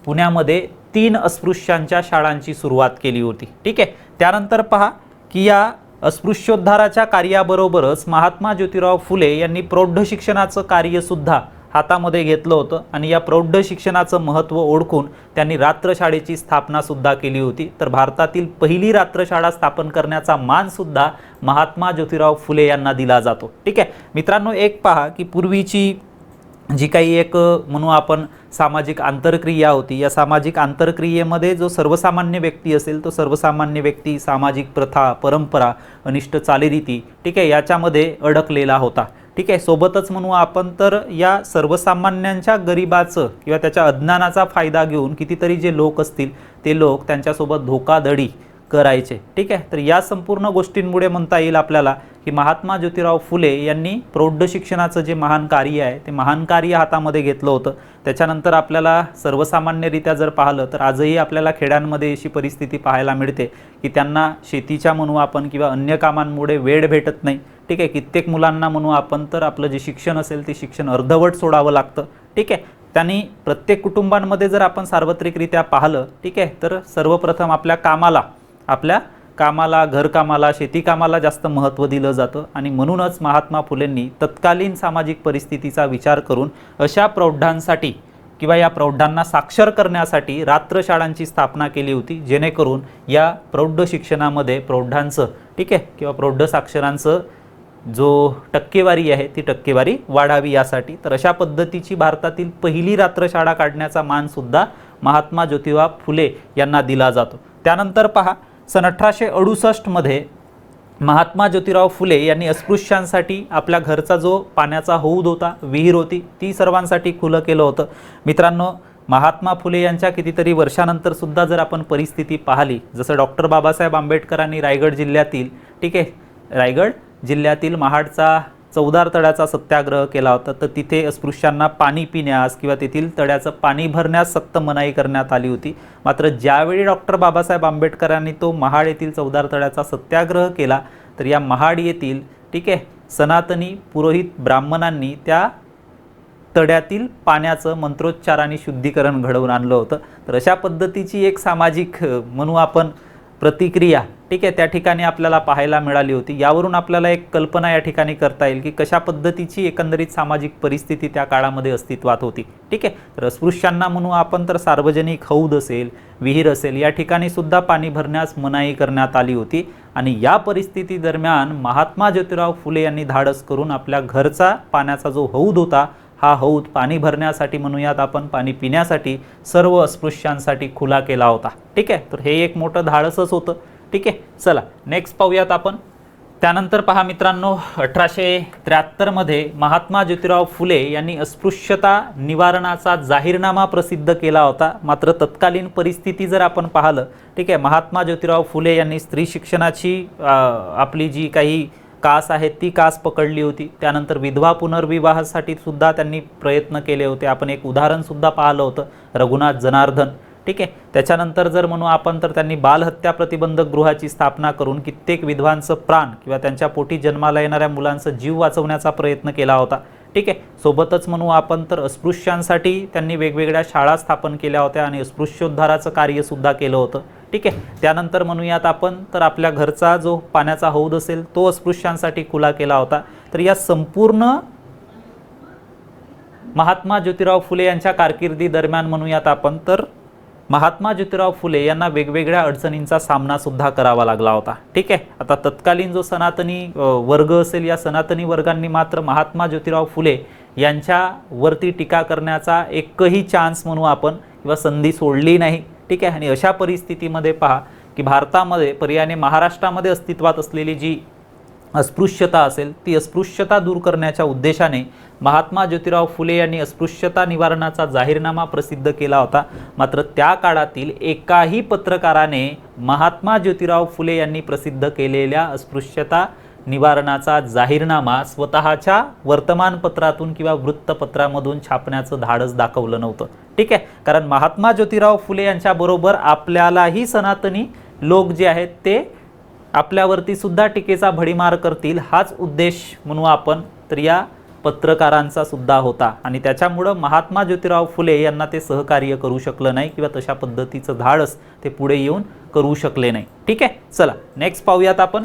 पुण्यामध्ये 3 अस्पृश्यांच्या शाळांची सुरुवात केली होती। ठीक आहे, त्यानंतर पहा की या अस्पृश्योद्धाराच्या कार्याबरोबरच महात्मा ज्योतिराव फुले यांनी प्रौढ शिक्षणाचं कार्यसुद्धा हातामध्ये घेतलं होतं आणि या प्रौढ शिक्षणाचं महत्त्व ओळखून त्यांनी रात्रशाळेची स्थापना सुद्धा केली होती। तर भारतातील पहिली रात्रशाळा स्थापन करण्याचा मान सुद्धा महात्मा ज्योतिराव फुले यांना दिला जातो। ठीक आहे मित्रांनो, एक पहा की पूर्वीची जी काही एक म्हणू आपण सामाजिक आंतरक्रिया होती, या सामाजिक आंतरक्रियेमध्ये जो सर्वसामान्य व्यक्ती असेल तो सर्वसामान्य व्यक्ती सामाजिक प्रथा, परंपरा, अनिष्ट चालीरीती, ठीक आहे, याच्यामध्ये अडकलेला होता। ठीक आहे, सोबतच म्हणू आपण तर या सर्वसामान्यांच्या गरिबाचं किंवा त्याच्या अज्ञानाचा फायदा घेऊन कितीतरी जे लोक असतील ते लोक त्यांच्यासोबत धोकाधडी करायचे। ठीक आहे, तर या संपूर्ण गोष्टींमुळे म्हणता येईल आपल्याला की महात्मा ज्योतिराव फुले यांनी प्रौढ शिक्षणाचं जे महान कार्य आहे ते महान कार्य हातामध्ये घेतलं होतं। त्याच्यानंतर आपल्याला सर्वसामान्यरित्या जर पाहिलं तर आजही आपल्याला खेड्यांमध्ये अशी परिस्थिती पाहायला मिळते की त्यांना शेतीच्या म्हणू आपण किंवा अन्य कामांमुळे वेळ भेटत नाही। ठीक आहे, कित्येक मुलांना म्हणू आपण तर आपलं जे शिक्षण असेल ते शिक्षण अर्धवट सोडावं लागतं। ठीक आहे, त्यांनी प्रत्येक कुटुंबांमध्ये जर आपण सार्वत्रिकरित्या पाहिलं, ठीक आहे, तर सर्वप्रथम आपल्या कामाला, घरकामाला, शेतीकामाला जास्त महत्त्व दिलं जातं आणि म्हणूनच महात्मा फुलेंनी तत्कालीन सामाजिक परिस्थितीचा विचार करून अशा प्रौढांसाठी किंवा या प्रौढांना साक्षर करण्यासाठी रात्रशाळांची स्थापना केली होती, जेणेकरून या प्रौढ शिक्षणामध्ये प्रौढांचं, ठीक आहे, किंवा प्रौढ साक्षरांचं जो टक्केवारी आहे ती टक्केवारी वाढावी यासाठी। तर अशा पद्धतीची भारतातील पहिली रात्रशाळा काढण्याचा मान सुद्धा महात्मा ज्योतिराव फुले यांना दिला जातो। त्यानंतर पहा सन 1868 मध्ये महात्मा ज्योतिराव फुले यांनी अस्पृश्यांसाठी आपल्या घरचा जो पाण्याचा हौद होता, विहीर होती, ती सर्वांसाठी खुलं केलं होतं। मित्रांनो, महात्मा फुले यांच्या कितीतरी वर्षानंतर सुद्धा जर आपण परिस्थिती पाहिली, जसं डॉक्टर बाबासाहेब आंबेडकरांनी रायगड जिल्ह्यातील, ठीक आहे, रायगड जिल्ह्यातील महाडचा चौदार तळ्याचा सत्याग्रह केला होता, तर तिथे अस्पृश्यांना पाणी पिण्यास किंवा तेथील तळ्याचं पाणी भरण्यास सक्त मनाई करण्यात आली होती। मात्र ज्यावेळी डॉक्टर बाबासाहेब आंबेडकरांनी तो महाड येथील चौदार तळ्याचा सत्याग्रह केला, तर या महाड येथील, ठीक आहे, सनातनी पुरोहित ब्राह्मणांनी त्या तळ्यातील पाण्याचं मंत्रोच्चाराने शुद्धीकरण घडवून आणलं होतं। तर अशा पद्धतीची एक सामाजिक म्हणू आपण प्रतिक्रिया, ठीक आहे, त्या ठिकाणी आपल्याला पाहायला मिळाली होती। यावरून आपल्याला एक कल्पना या ठिकाणी करता येईल की कशा पद्धतीची एकंदरीत सामाजिक परिस्थिती त्या काळामध्ये अस्तित्वात होती। ठीक आहे, तर अस्पृश्यांना म्हणू आपण तर सार्वजनिक हौद असेल, विहीर असेल, या ठिकाणी सुद्धा पाणी भरण्यास मनाई करण्यात आली होती आणि या परिस्थिती दरम्यान महात्मा ज्योतिराव फुले यांनी धाडस करून आपल्या घरचा पाण्याचा जो हौद होता, हा हौद पाणी भरण्यासाठी म्हणूयात आपण, पाणी पिण्यासाठी सर्व अस्पृश्यांसाठी खुला केला होता। ठीक आहे, तर हे एक मोठं धाडसच होतं। ठीक आहे, चला नेक्स्ट पाहूयात आपण। त्यानंतर पहा मित्रांनो, 1873 मध्ये महात्मा ज्योतिराव फुले यांनी अस्पृश्यता निवारणाचा जाहीरनामा प्रसिद्ध केला होता। मात्र तत्कालीन परिस्थिती जर आपण पाहिलं, ठीक आहे, महात्मा ज्योतिराव फुले यांनी स्त्री शिक्षणाची आपली जी काही कास आहे ती कास पकडली होती। त्यानंतर विधवा पुनर्विवाहासाठी सुद्धा त्यांनी प्रयत्न केले होते। आपण एक उदाहरण सुद्धा पाहिलं होतं, रघुनाथ जनार्दन, ठीक ठीक आहे. त्याच्यानंतर जर म्हणू आपण तर त्यांनी बालहत्या प्रतिबंधक गृहाची स्थापना करून कित्येक विधवांचं प्राण किंवा त्यांच्या पोटी जन्माला येणाऱ्या मुलांचा जीव वाचवण्याचा प्रयत्न केला होता. ठीक आहे. सोबतच म्हणू आपण तर अस्पृश्यांसाठी त्यांनी वेगवेगळ्या शाळा स्थापन केल्या होत्या आणि अस्पृश्योद्धाराचं कार्यसुद्धा केलं होतं. ठीक आहे. त्यानंतर म्हणूयात आपण तर आपल्या घरचा जो पाण्याचा हौद असेल तो अस्पृश्यांसाठी खुला केला होता. तर या संपूर्ण महात्मा ज्योतिराव फुले यांच्या कारकिर्दी दरम्यान म्हणूयात आपण तर महात्मा ज्योतिराव फुले यांना वेगवेगळ्या अडचणींचा सामना सुद्धा करावा लागला होता. ठीक आहे. आता तत्कालीन जो सनातनी वर्ग असेल या सनातनी वर्गांनी मात्र महात्मा ज्योतिराव फुले यांच्यावरती टीका करण्याचा एकही चान्स म्हणू आपण किंवा संधी सोडली नाही. ठीक आहे. आणि अशा परिस्थितीमध्ये पहा की भारतामध्ये पर्यायाने महाराष्ट्रामध्ये अस्तित्वात असलेली जी अस्पृश्यता असेल ती अस्पृश्यता दूर करण्याच्या उद्देशाने महात्मा ज्योतिराव फुले यांनी अस्पृश्यता निवारणाचा जाहीरनामा प्रसिद्ध केला होता. मात्र त्या काळातील एकाही पत्रकाराने महात्मा ज्योतिराव फुले यांनी प्रसिद्ध केलेल्या अस्पृश्यता निवारणाचा जाहीरनामा स्वतःच्या वर्तमानपत्रातून किंवा वृत्तपत्रामधून छापण्याचं धाडस दाखवलं नव्हतं. ठीक आहे. कारण महात्मा ज्योतिराव फुले यांच्याबरोबर आपल्यालाही सनातनी लोक जे आहेत ते आपल्यावरती सुद्धा टीकेचा भडीमार करतील हाच उद्देश म्हणू आपण तर या पत्रकारांचा सुद्धा होता. आणि त्याच्यामुळं महात्मा ज्योतिराव फुले यांना ते सहकार्य करू शकलं नाही किंवा तशा पद्धतीचं धाडस ते पुढे येऊन करू शकले नाही. ठीक आहे. चला नेक्स्ट पाहूयात आपण.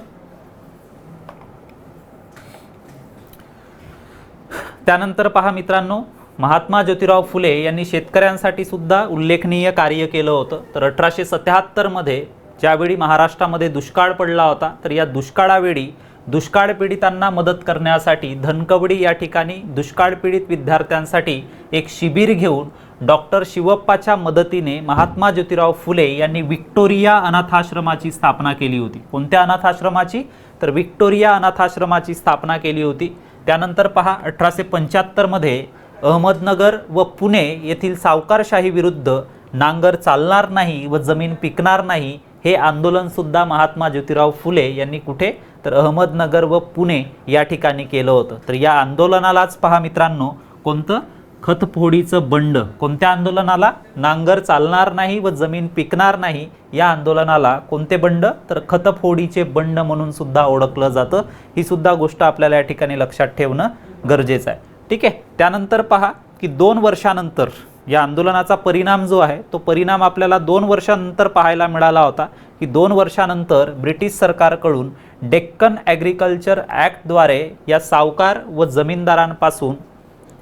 त्यानंतर पहा मित्रांनो, महात्मा ज्योतिराव फुले यांनी शेतकऱ्यांसाठी सुद्धा उल्लेखनीय कार्य केलं होतं. तर 1877 मध्ये ज्यावेळी महाराष्ट्रामध्ये दुष्काळ पडला होता तर या दुष्काळावेळी दुष्काळ पीडितांना मदत करण्यासाठी धनकवडी या ठिकाणी दुष्काळ पीडित विद्यार्थ्यांसाठी एक शिबिर घेऊन डॉक्टर शिवप्पाच्या मदतीने महात्मा ज्योतिराव फुले यांनी व्हिक्टोरिया अनाथाश्रमाची स्थापना केली होती. कोणत्या अनाथाश्रमाची तर व्हिक्टोरिया अनाथाश्रमाची स्थापना केली होती. त्यानंतर पहा 1875 मध्ये अहमदनगर व पुणे येथील सावकारशाही विरुद्ध नांगर चालणार नाही व जमीन पिकणार नाही हे आंदोलन सुद्धा महात्मा ज्योतिराव फुले यांनी कुठे तर अहमदनगर व पुणे या ठिकाणी केलं होतं. तर या आंदोलनालाच पहा मित्रांनो कोणतं खतफोडीचं बंड. कोणत्या आंदोलनाला? नांगर चालणार नाही व जमीन पिकणार नाही या आंदोलनाला कोणते बंड तर खतफोडीचे बंड म्हणून सुद्धा ओळखलं जातं. ही सुद्धा गोष्ट आपल्याला या ठिकाणी लक्षात ठेवणं गरजेचं आहे. ठीक आहे. त्यानंतर पहा की 2 वर्षानंतर या आंदोलनाचा परिणाम जो आहे तो परिणाम आपल्याला 2 वर्षानंतर पाहायला मिळाला होता की 2 वर्षानंतर ब्रिटिश सरकारकडून डेक्कन ॲग्रिकल्चर ॲक्टद्वारे या सावकार व जमीनदारांपासून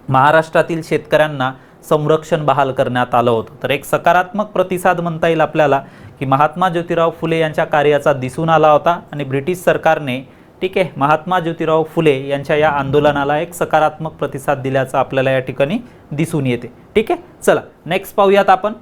महाराष्ट्रातील शेतकऱ्यांना संरक्षण बहाल करण्यात आलं होतं. तर एक सकारात्मक प्रतिसाद म्हणता येईल आपल्याला की महात्मा ज्योतिराव फुले यांच्या कार्याचा दिसून आला होता आणि ब्रिटिश सरकारने ठीक आहे महात्मा ज्योतिराव फुले यांच्या या आंदोलनाला एक सकारात्मक प्रतिसाद दिल्याचं आपल्याला या ठिकाणी दिसून येते. ठीक आहे. चला नेक्स्ट पाहूयात आपण.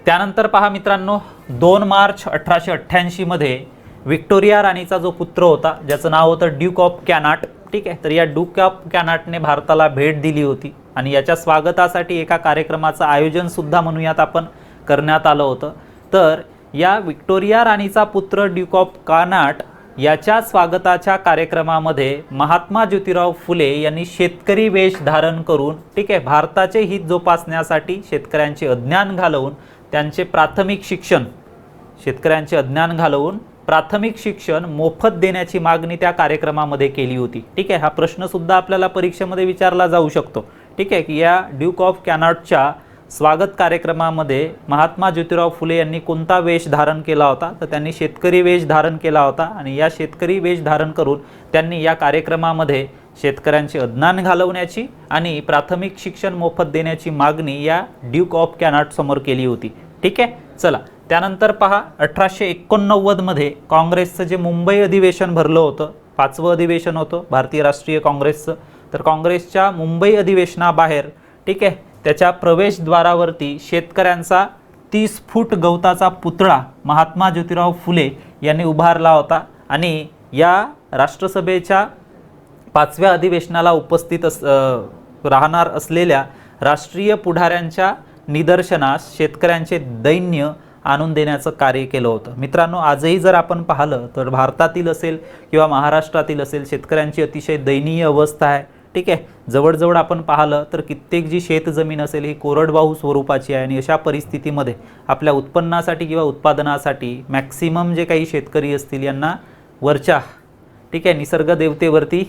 त्यानंतर पहा मित्रांनो 2 मार्च 1888 मध्ये व्हिक्टोरिया राणीचा जो पुत्र होता ज्याचं नाव होतं ड्यूक ऑफ कॅनाट. ठीक आहे. तर या ड्यूक ऑफ कॅनाटने भारताला भेट दिली होती आणि याच्या स्वागतासाठी एका कार्यक्रमाचं आयोजन सुद्धा म्हणूयात आपण करण्यात आलं होतं. तर या व्हिक्टोरिया राणीचा पुत्र ड्यूक ऑफ कॅनाट याच्या स्वागताच्या कार्यक्रमामध्ये महात्मा ज्योतिराव फुले यांनी शेतकरी वेश धारण करून ठीक आहे भारताचे हित जोपासण्यासाठी शेतकऱ्यांचे अज्ञान घालवून त्यांचे प्राथमिक शिक्षण शेतकऱ्यांचे अज्ञान घालवून प्राथमिक शिक्षण मोफत देण्याची मागणी त्या कार्यक्रमामध्ये केली होती. ठीक आहे. हा प्रश्न सुद्धा आपल्याला परीक्षेमध्ये विचारला जाऊ शकतो. ठीक आहे की या ड्यूक ऑफ कॅनाटच्या स्वागत कार्यक्रमामध्ये महात्मा ज्योतिराव फुले यांनी कोणता वेश धारण केला होता तर त्यांनी शेतकरी वेश धारण केला होता आणि या शेतकरी वेश धारण करून त्यांनी या कार्यक्रमामध्ये शेतकऱ्यांचे अज्ञान घालवण्याची आणि प्राथमिक शिक्षण मोफत देण्याची मागणी या ड्यूक ऑफ कॅनाट समोर केली होती. ठीक आहे. चला त्यानंतर पहा 1889 मध्ये काँग्रेसचं जे मुंबई अधिवेशन भरलं होतं 5वं अधिवेशन होतं भारतीय राष्ट्रीय काँग्रेसचं. तर काँग्रेसच्या मुंबई अधिवेशनाबाहेर ठीक आहे त्याच्या प्रवेशद्वारावरती शेतकऱ्यांचा 30 फूट गवताचा पुतळा महात्मा ज्योतिराव फुले यांनी उभारला होता आणि या राष्ट्रसभेच्या 5व्या अधिवेशनाला उपस्थित राहणार असलेल्या राष्ट्रीय पुढाऱ्यांच्या निदर्शनास शेतकऱ्यांचे दैन्य आणून देण्याचं कार्य केलं होतं. मित्रांनो आजही जर आपण पाहिलं तर भारतातील असेल किंवा महाराष्ट्रातील असेल शेतकऱ्यांची अतिशय दयनीय अवस्था आहे. ठीक आहे. जवळजवळ आपण पाहिलं तर कित्येक जी शेतजमीन असेल ही कोरडवाहू स्वरूपाची आहे आणि अशा परिस्थितीमध्ये आपल्या उत्पन्नासाठी किंवा उत्पादनासाठी मॅक्सिमम जे काही शेतकरी असतील यांना वरच्या ठीक आहे निसर्ग देवतेवरती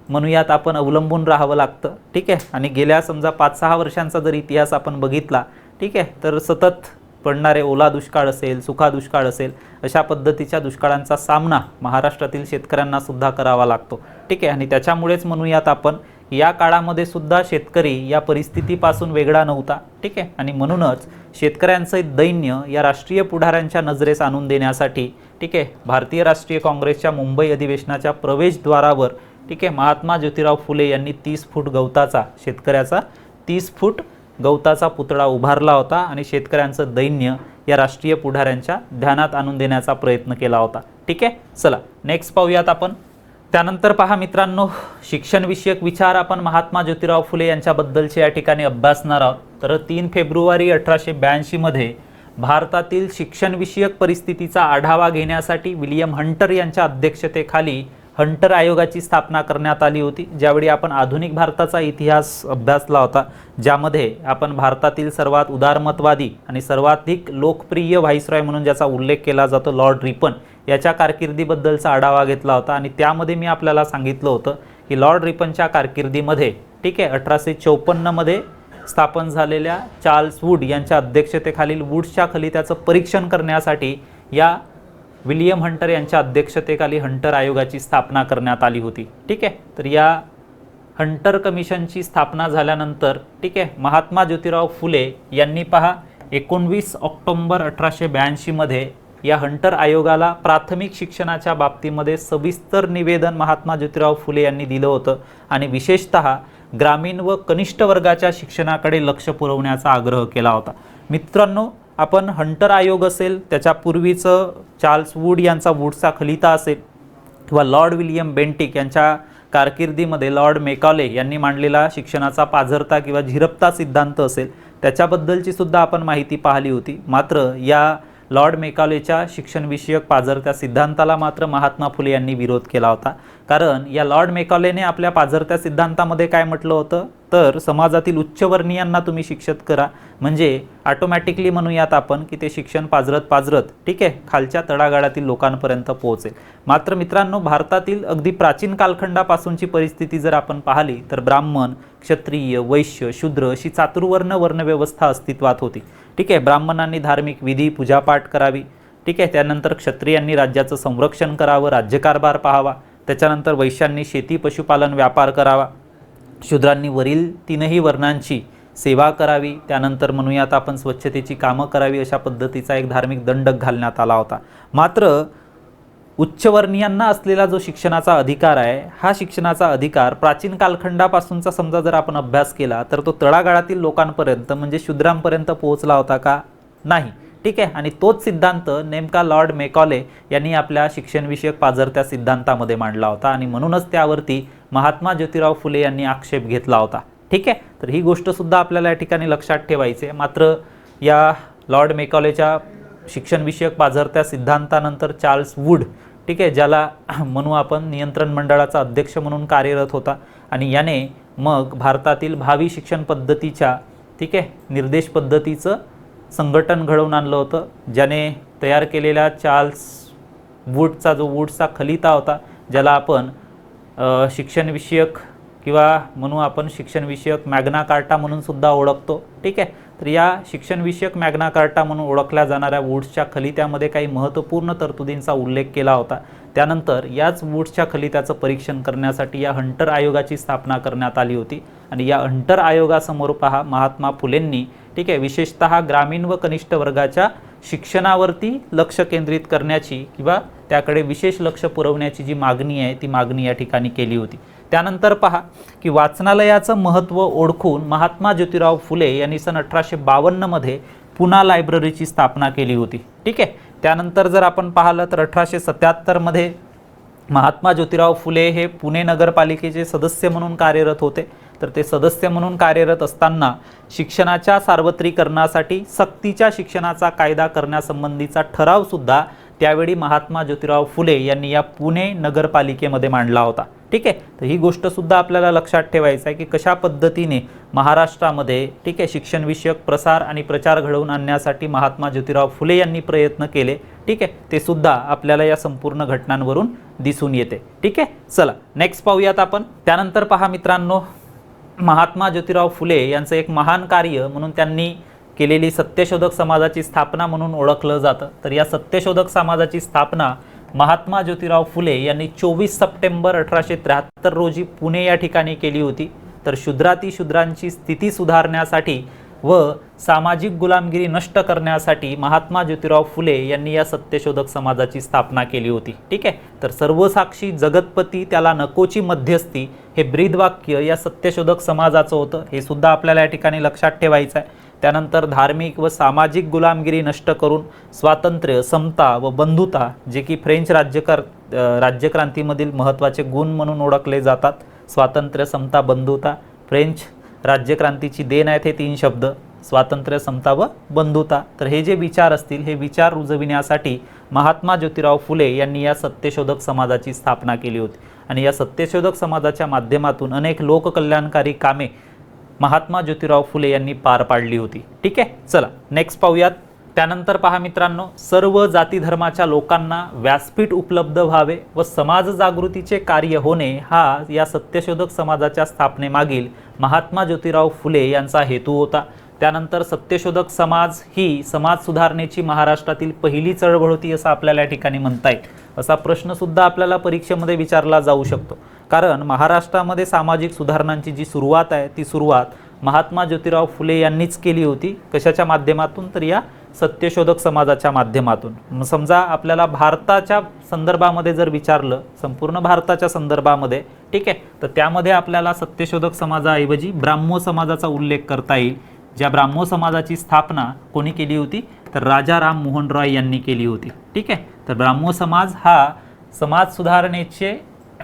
म्हणूयात आपण अवलंबून राहावं लागतं, ठीक आहे. आणि गेल्या समजा 5-6 वर्षांचा जर इतिहास आपण बघितला, ठीक आहे, तर सतत पडणारे ओला दुष्काळ असेल, सुखा दुष्काळ असेल, अशा पद्धतीच्या दुष्काळांचा सामना महाराष्ट्रातील शेतकऱ्यांना सुद्धा करावा लागतो, ठीक आहे. आणि त्याच्यामुळेच म्हणूयात आपण या काळामध्ये सुद्धा शेतकरी या परिस्थितीपासून वेगळा नव्हता, ठीक आहे. आणि म्हणूनच शेतकऱ्यांचं दैन्य या राष्ट्रीय पुढाऱ्यांच्या नजरेस आणून देण्यासाठी, ठीक आहे, भारतीय राष्ट्रीय काँग्रेसच्या मुंबई अधिवेशनाच्या प्रवेशद्वारावर, ठीक आहे, महात्मा ज्योतिराव फुले यांनी 30 फूट गवताचा, शेतकऱ्याचा 30 फूट गवताचा पुतळा उभारला होता आणि शेतकऱ्यांचं दैन्य या राष्ट्रीय पुढाऱ्यांच्या ध्यानात आणून देण्याचा प्रयत्न केला होता, ठीक आहे. चला नेक्स्ट पाहूयात आपण. त्यानंतर पहा मित्रांनो, शिक्षणविषयक विचार आपण महात्मा ज्योतिराव फुले यांच्याबद्दलचे या ठिकाणी अभ्यासणार आहोत. तर 3 फेब्रुवारी 1882 मध्ये भारतातील शिक्षणविषयक परिस्थितीचा आढावा घेण्यासाठी विलियम हंटर यांच्या अध्यक्षतेखाली हंटर आयोगाची स्थापना करण्यात आली होती. ज्यावेळी आपण आधुनिक भारताचा इतिहास अभ्यासला होता, ज्यामध्ये आपण भारतातील सर्वात उदारमतवादी आणि सर्वाधिक लोकप्रिय व्हाईसरॉय म्हणून ज्याचा उल्लेख केला जातो लॉर्ड रिपन याच्या कारकिर्दीबद्दलचा आढावा घेतला होता. आणि त्यामध्ये मी आपल्याला सांगितलं होतं की लॉर्ड रिपनच्या कारकिर्दीमध्ये, ठीक आहे, 1854 मध्ये स्थापन झालेल्या चार्ल्स वूड यांच्या अध्यक्षतेखालील वूड्सच्या खलित्याचं परीक्षण करण्यासाठी या विलियम हंटर यांच्या अध्यक्षतेखाली हंटर आयोगाची स्थापना करण्यात आली होती, ठीक आहे. तर या हंटर कमिशनची स्थापना झाल्यानंतर, ठीक आहे, महात्मा ज्योतिराव फुले यांनी पहा 19 ऑक्टोबर 1882 मध्ये या हंटर आयोगाला प्राथमिक शिक्षणाच्या बाबतीमध्ये सविस्तर निवेदन महात्मा ज्योतिराव फुले यांनी दिलं होतं आणि विशेषतः ग्रामीण व कनिष्ठ वर्गाच्या शिक्षणाकडे लक्ष पुरवण्याचा आग्रह केला होता. मित्रांनो, आपण हंटर आयोग असेल, त्याच्यापूर्वीचं चार्ल्स वूड यांचा वूड्सचा खलिता असेल किंवा लॉर्ड विलियम बेंटिक यांच्या कारकिर्दीमध्ये लॉर्ड मेकॉले यांनी मांडलेला शिक्षणाचा पाझरता किंवा झिरपता सिद्धांत असेल, त्याच्याबद्दलची सुद्धा आपण माहिती पाहिली होती. मात्र या लॉर्ड मेकॉलेच्या शिक्षणविषयक पाझरत्या सिद्धांताला मात्र महात्मा फुले यांनी विरोध केला होता. कारण या लॉर्ड मेकॉलेने आपल्या पाझरत्या सिद्धांतामध्ये काय म्हटलं होतं, तर समाजातील उच्चवर्णीयांना तुम्ही शिक्षित करा, म्हणजे ऑटोमॅटिकली म्हणूयात आपण की ते शिक्षण पाझरत, ठीक आहे, खालच्या तळागाळातील लोकांपर्यंत पोहोचेल. मात्र मित्रांनो, भारतातील अगदी प्राचीन कालखंडापासूनची परिस्थिती जर आपण पाहिली तर ब्राह्मण, क्षत्रिय, वैश्य, शूद्र अशी चातुर्वर्ण वर्णव्यवस्था अस्तित्वात होती, ठीक आहे. ब्राह्मणांनी धार्मिक विधी पूजापाठ करावी, ठीक आहे. त्यानंतर क्षत्रियांनी राज्याचं संरक्षण करावं, राज्यकारभार पाहावा. त्याच्यानंतर वैश्यांनी शेती, पशुपालन, व्यापार करावा. शूद्रांनी वरील 3ही वर्णांची सेवा करावी. त्यानंतर म्हणूयात आपण स्वच्छतेची कामं करावी. अशा पद्धतीचा एक धार्मिक दंडक घालण्यात आला होता. मात्र उच्चवर्णीयांना असलेला जो शिक्षणाचा अधिकार आहे, हा शिक्षणाचा अधिकार प्राचीन कालखंडापासूनचा समजा जर आपण अभ्यास केला तर तो तळागाळातील लोकांपर्यंत म्हणजे शूद्रांपर्यंत पोहोचला होता का? नाही, ठीक आहे. आणि तोच सिद्धांत नेमका लॉर्ड मेकॉले यांनी आपल्या शिक्षणविषयक पाझरत्या सिद्धांतामध्ये मांडला होता आणि म्हणूनच त्यावरती महात्मा ज्योतिराव फुले यांनी आक्षेप घेतला होता, ठीक आहे. तर ही गोष्ट सुद्धा आपल्याला या ठिकाणी लक्षात ठेवायची आहे. मात्र या लॉर्ड मेकॉलेच्या शिक्षणविषयक पाझरत्या सिद्धांतानंतर चार्ल्स वूड, ठीक आहे, ज्याला म्हणू आपण नियंत्रण मंडळाचा अध्यक्ष म्हणून कार्यरत होता आणि याने मग भारतातील भावी शिक्षण पद्धतीच्या, ठीक आहे, निर्देश पद्धतीचं संघटन घडवून आणलं होतं, ज्याने तयार केलेल्या चार्ल्स वूडचा जो वूड्सचा खलिता होता, ज्याला आपण शिक्षणविषयक किंवा म्हणू आपण शिक्षणविषयक मॅग्ना कार्टा म्हणून सुद्धा ओळखतो, ठीक आहे. तर या शिक्षणविषयक मॅग्ना कार्टा म्हणून ओळखल्या जाणाऱ्या वूड्सच्या खलित्यामध्ये काही महत्त्वपूर्ण तरतुदींचा उल्लेख केला होता. त्यानंतर याच वूड्सच्या खलित्याचं परीक्षण करण्यासाठी या हंटर आयोगाची स्थापना करण्यात आली होती आणि या हंटर आयोगासमोर पहा महात्मा फुलेंनी, ठीक आहे, विशेषतः ग्रामीण व कनिष्ठ वर्गाच्या शिक्षणावरती लक्ष केंद्रित करण्याची किंवा त्याकडे विशेष लक्ष पुरवण्याची जी मागणी आहे ती मागणी या ठिकाणी केली होती. त्यानंतर पहा की वाचनालयाचं महत्त्व ओळखून महात्मा ज्योतिराव फुले यांनी सन 1852 मध्ये पुना लायब्ररीची स्थापना केली होती, ठीक आहे. त्यानंतर जर आपण पाहिलं तर 1877 मध्ये महात्मा ज्योतिराव फुले हे पुणे नगरपालिकेचे सदस्य म्हणून कार्यरत होते. तर ते सदस्य म्हणून कार्यरत असताना शिक्षणाच्या सार्वत्रिकरणासाठी सक्तीच्या शिक्षणाचा कायदा करण्यासंबंधीचा ठराव सुद्धा त्यावेळी महात्मा ज्योतिराव फुले यांनी या पुणे नगरपालिकेमध्ये मांडला होता, ठीक आहे। तर ही गोष्ट सुद्धा आपल्याला लक्षात ठेवायचं आहे की कशा पद्धतीने महाराष्ट्रामध्ये ठीक आहे शिक्षणविषयक प्रसार आणि प्रचार घडवून आणण्यासाठी महात्मा ज्योतिराव फुले यांनी प्रयत्न केले, ठीक आहे। ते सुद्धा आपल्याला या संपूर्ण घटनांवरून दिसून येते, ठीक आहे। चला नेक्स्ट पाहूयात आपण। त्यानंतर पहा मित्रांनो, महात्मा ज्योतिराव फुले यांचं एक महान कार्य म्हणून त्यांनी केलेली सत्यशोधक समाजाची स्थापना म्हणून ओळखलं जातं। तर या सत्यशोधक समाजाची स्थापना महात्मा ज्योतिराव फुले यांनी 24 सप्टेंबर 1873 रोजी पुणे या ठिकाणी केली होती। तर शूद्रांची स्थिती सुधारण्यासाठी व सामाजिक गुलामगिरी नष्ट करण्यासाठी महात्मा ज्योतिराव फुले यांनी या सत्यशोधक समाजाची स्थापना केली होती, ठीक आहे। तर सर्वसाक्षी जगतपती त्याला नकोची मध्यस्थी हे ब्रीदवाक्य या सत्यशोधक समाजाचं होतं, हे सुद्धा आपल्याला या ठिकाणी लक्षात ठेवायचं आहे। त्यानंतर धार्मिक व सामाजिक गुलामगिरी नष्ट करून स्वातंत्र्य, समता व बंधुता जे की फ्रेंच राज्यक्रांतीमधील महत्त्वाचे गुण म्हणून ओळखले जातात, स्वातंत्र्य, समता, बंधुता, फ्रेंच राज्यक्रांतीची देण आहेत हे 3 शब्द, स्वातंत्र्य, समता व बंधुता। तर हे जे विचार असतील हे विचार रुजविण्यासाठी महात्मा ज्योतिराव फुले यांनी या सत्यशोधक समाजाची स्थापना केली होती आणि या सत्यशोधक समाजाच्या माध्यमातून अनेक लोककल्याणकारी कामे महात्मा ज्योतिराव फुले यांनी पार पाडली होती, ठीक आहे। चला नेक्स्ट पाहूयात। त्यानंतर पहा मित्रांनो, सर्व जाती धर्माच्या लोकांना व्यासपीठ उपलब्ध व्हावे व समाज जागृतीचे कार्य होणे हा या सत्यशोधक समाजाच्या स्थापनेमागील महात्मा ज्योतिराव फुले यांचा हेतू होता। त्यानंतर सत्यशोधक समाज ही समाज सुधारणेची महाराष्ट्रातील पहिली चळवळ होती असं आपल्याला या ठिकाणी म्हणता येईल। असा प्रश्न सुद्धा आपल्याला परीक्षेमध्ये विचारला जाऊ शकतो, कारण महाराष्ट्रामध्ये सामाजिक सुधारणांची जी सुरुवात आहे ती सुरुवात महात्मा ज्योतिराव फुले यांनीच केली होती। कशाच्या माध्यमातून? तर या सत्यशोधक समाजाच्या माध्यमातून। समजा आपल्याला भारताच्या संदर्भामध्ये जर विचारलं, संपूर्ण भारताच्या संदर्भामध्ये, ठीक आहे, तर त्यामध्ये आपल्याला सत्यशोधक समाजाऐवजी ब्राह्मो समाजाचा उल्लेख करता येईल। ज्या ब्राह्मो समाजाची स्थापना कोणी केली होती? तर राजा राम मोहन रॉय यांनी केली होती, ठीक आहे। तर ब्राह्मो समाज हा समाज सुधारणेचे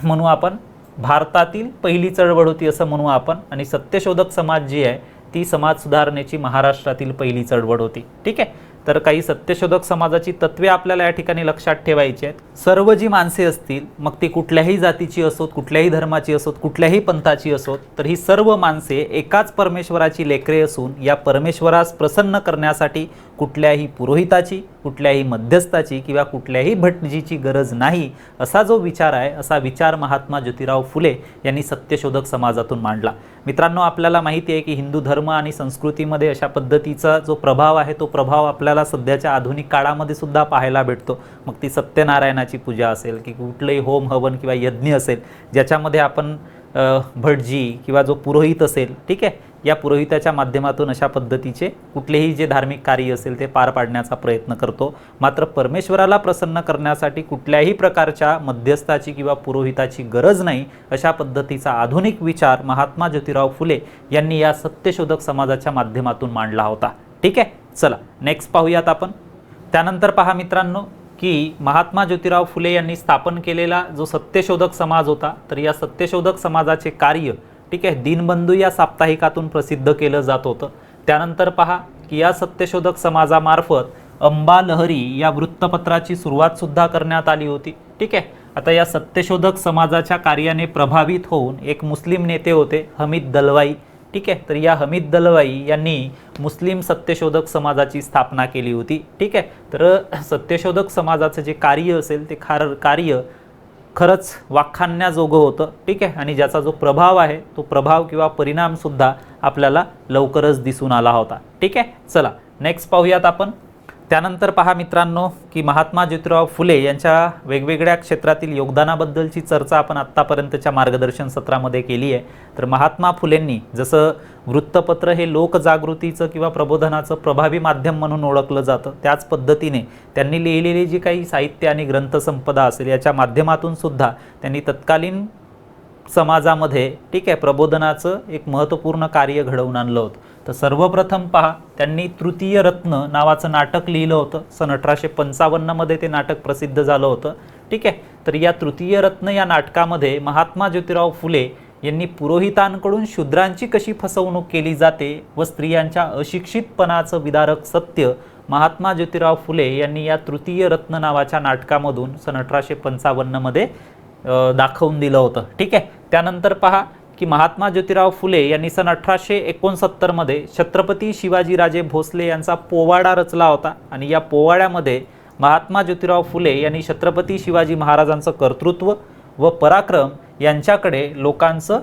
म्हणू आपण भारतातील पहिली चळवळ होती असं म्हणू आपण, आणि सत्यशोधक समाज जी आहे ती समाज सुधारणेची महाराष्ट्रातील पहिली चळवळ होती, ठीक आहे। तर काही सत्यशोधक समाजाची तत्वे आपल्याला या ठिकाणी लक्षात ठेवायची आहेत। सर्व जी माणसे असतील, मग ती कुठल्याही जातीची असोत, कुठल्याही धर्माची असोत, कुठल्याही पंथाची असोत, तर ही सर्व माणसे एकाच परमेश्वराची लेकरे असून या परमेश्वरास प्रसन्न करण्यासाठी कुठल्याही पुरोहिताची, कुठल्याही मध्यस्थाची किंवा कुठल्याही भटजीची गरज नाही असा जो विचार आहे, असा विचार महात्मा ज्योतिराव फुले यांनी सत्यशोधक समाजातून मांडला। मित्रांनो, आपल्याला माहिती आहे की हिंदू धर्म आणि संस्कृतीमध्ये अशा पद्धतीचा जो प्रभाव आहे तो प्रभाव आपल्याला सध्याच्या आधुनिक काळामध्ये सुद्धा पाहायला भेटतो। मग ती सत्यनारायणाची पूजा असेल की कुठलंही होम हवन किंवा यज्ञ असेल ज्याच्यामध्ये आपण भटजी किंवा जो पुरोहित असेल, ठीक आहे, या पुरोहिताच्या माध्यमातून अशा पद्धतीचे कुठलेही जे धार्मिक कार्य असेल ते पार पाडण्याचा प्रयत्न करतो। मात्र परमेश्वराला प्रसन्न करण्यासाठी कुठल्याही प्रकारच्या मध्यस्थाची किंवा पुरोहिताची गरज नाही अशा पद्धतीचा आधुनिक विचार महात्मा ज्योतिराव फुले यांनी या सत्यशोधक समाजाच्या माध्यमातून मांडला होता, ठीक आहे। चला नेक्स्ट पाहूयात आपण। त्यानंतर पहा मित्रांनो की महात्मा ज्योतिराव फुले यांनी स्थापन केलेला जो सत्यशोधक समाज होता, तर या सत्यशोधक समाजाचे कार्य, ठीक आहे, दीनबंधू या साप्ताहिकातून प्रसिद्ध केलं जात होतं। त्यानंतर पहा की या सत्यशोधक समाजामार्फत अंबा लहरी या वृत्तपत्राची सुरुवात सुद्धा करण्यात आली होती, ठीक आहे। आता या सत्यशोधक समाजाच्या कार्याने प्रभावित होऊन एक मुस्लिम नेते होते हमीद दलवाई, ठीक आहे। तर या हमीद दलवाई यांनी मुस्लिम सत्यशोधक समाजाची स्थापना केली होती, ठीक आहे। तर सत्यशोधक समाजाचं जे कार्य असेल ते कार्य खरंच वाखाणण्याजोगं होतं, ठीक आहे, आणि ज्याचा जो प्रभाव आहे तो प्रभाव किंवा परिणाम सुद्धा आपल्याला लवकरच दिसून आला होता, ठीक आहे। चला नेक्स्ट पाहूयात आपण। त्यानंतर पहा मित्रांनो की महात्मा ज्योतिराव फुले यांच्या वेगवेगळ्या क्षेत्रातील योगदानाबद्दलची चर्चा आपण आत्तापर्यंतच्या मार्गदर्शन सत्रामध्ये केली आहे। तर महात्मा फुलेंनी जसं वृत्तपत्र हे लोकजागृतीचं किंवा प्रबोधनाचं प्रभावी माध्यम म्हणून ओळखलं जातं, त्याच पद्धतीने त्यांनी लिहिलेली जी काही साहित्य आणि ग्रंथसंपदा असेल याच्या माध्यमातून सुद्धा त्यांनी तत्कालीन समाजामध्ये, ठीक आहे, प्रबोधनाचं एक महत्त्वपूर्ण कार्य घडवून आणलं होतं। तर सर्वप्रथम पहा त्यांनी तृतीय रत्न नावाचं नाटक लिहिलं होतं। सन 1855 मध्ये ते नाटक प्रसिद्ध झालं होतं, ठीक आहे। तर या तृतीय रत्न या नाटकामध्ये महात्मा ज्योतिराव फुले यांनी पुरोहितांकडून शूद्रांची कशी फसवणूक केली जाते व स्त्रियांच्या अशिक्षितपणाचं विदारक सत्य महात्मा ज्योतिराव फुले यांनी या तृतीय रत्न नावाच्या नाटकामधून सन 1855 मध्ये दाखवून दिलं होतं। ठीक आहे, त्यानंतर पहा की महात्मा ज्योतिराव फुले यांनी सन 1869 मध्ये छत्रपती शिवाजीराजे भोसले यांचा पोवाडा रचला होता आणि या पोवाड्यामध्ये महात्मा ज्योतिराव फुले यांनी छत्रपती शिवाजी महाराजांचं कर्तृत्व व पराक्रम यांच्याकडे लोकांचं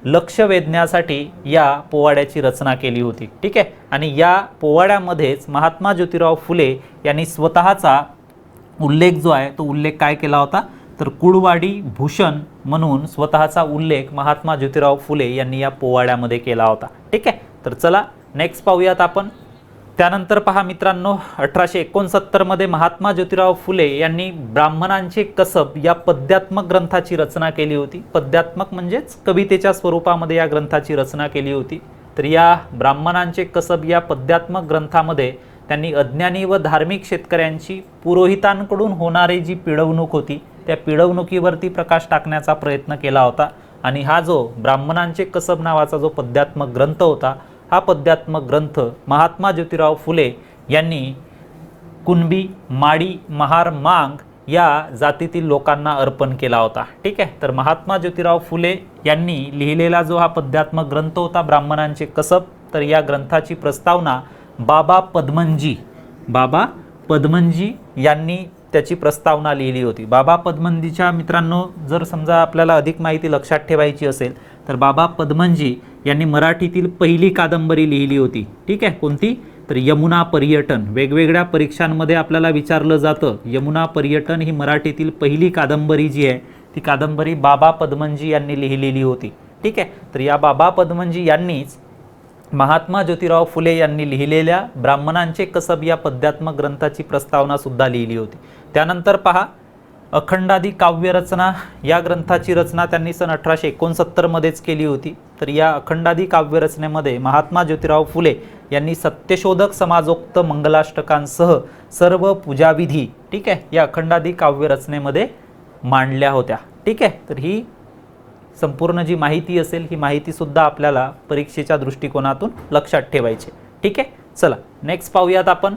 लक्ष वेधण्यासाठी या पोवाड्याची रचना केली होती। ठीक आहे, आणि या पोवाड्यामध्येच महात्मा ज्योतिराव फुले यांनी स्वतःचा उल्लेख जो आहे तो उल्लेख काय केला होता, तर कुळवाडी भूषण म्हणून स्वतःचा उल्लेख महात्मा ज्योतिराव फुले यांनी या पोवाड्यामध्ये केला होता। ठीक आहे, तर चला नेक्स्ट पाहूयात आपण। त्यानंतर पहा मित्रांनो, 1869 मध्ये महात्मा ज्योतिराव फुले यांनी ब्राह्मणांचे कसब या पद्यात्मक ग्रंथाची रचना केली होती। पद्यात्मक म्हणजेच कवितेच्या स्वरूपामध्ये या ग्रंथाची रचना केली होती। तर या ब्राह्मणांचे कसब या पद्यात्मक ग्रंथामध्ये त्यांनी अज्ञानी व धार्मिक शेतकऱ्यांची पुरोहितांकडून होणारी जी पिळवणूक होती त्या पिळवणुकीवरती प्रकाश टाकण्याचा प्रयत्न केला होता। आणि हा जो ब्राह्मणांचे कसब नावाचा जो पद्यात्मक ग्रंथ होता, हा पद्यात्मक ग्रंथ महात्मा ज्योतिराव फुले यांनी कुणबी, माडी, महार, मांग या जातीतील लोकांना अर्पण केला होता। ठीक आहे, तर महात्मा ज्योतिराव फुले यांनी लिहिलेला जो हा पद्यात्मक ग्रंथ होता ब्राह्मणांचे कसब, तर या ग्रंथाची प्रस्तावना बाबा पद्मनजी यांनी त्याची प्रस्तावना लिहिली होती। बाबा पद्मनजीच्या मित्रांनो जर समजा आपल्याला अधिक माहिती लक्षात ठेवायची असेल तर बाबा पद्मनजी यांनी मराठीतील पहिली कादंबरी लिहिली होती। ठीक आहे, कोणती, तर यमुना पर्यटन। वेगवेगळ्या परीक्षांमध्ये आपल्याला विचारलं जातं, यमुना पर्यटन ही मराठीतील पहिली कादंबरी जी आहे ती कादंबरी बाबा पद्मनजी यांनी लिहिलेली होती। ठीक आहे, तर या बाबा पद्मनजी यांनीच महात्मा ज्योतिराव फुले यांनी लिहिलेल्या ब्राह्मणांचे कसब या पद्यात्मक ग्रंथाची प्रस्तावना सुद्धा लिहिली होती। त्यानंतर पहा अखंडादी काव्यरचना या ग्रंथाची रचना त्यांनी सन 1869 मध्येच केली होती। तर या अखंडादी काव्यरचनेमध्ये महात्मा ज्योतिराव फुले यांनी सत्यशोधक समाजोक्त मंगलाष्टकांसह सर्व पूजाविधी ठीक आहे या अखंडादी काव्यरचनेमध्ये मांडल्या होत्या। ठीक आहे, तर ही संपूर्ण जी माहिती असेल ही माहिती सुद्धा आपल्याला परीक्षेच्या दृष्टिकोनातून लक्षात ठेवायची। ठीक आहे, चला नेक्स्ट पाहूयात आपण।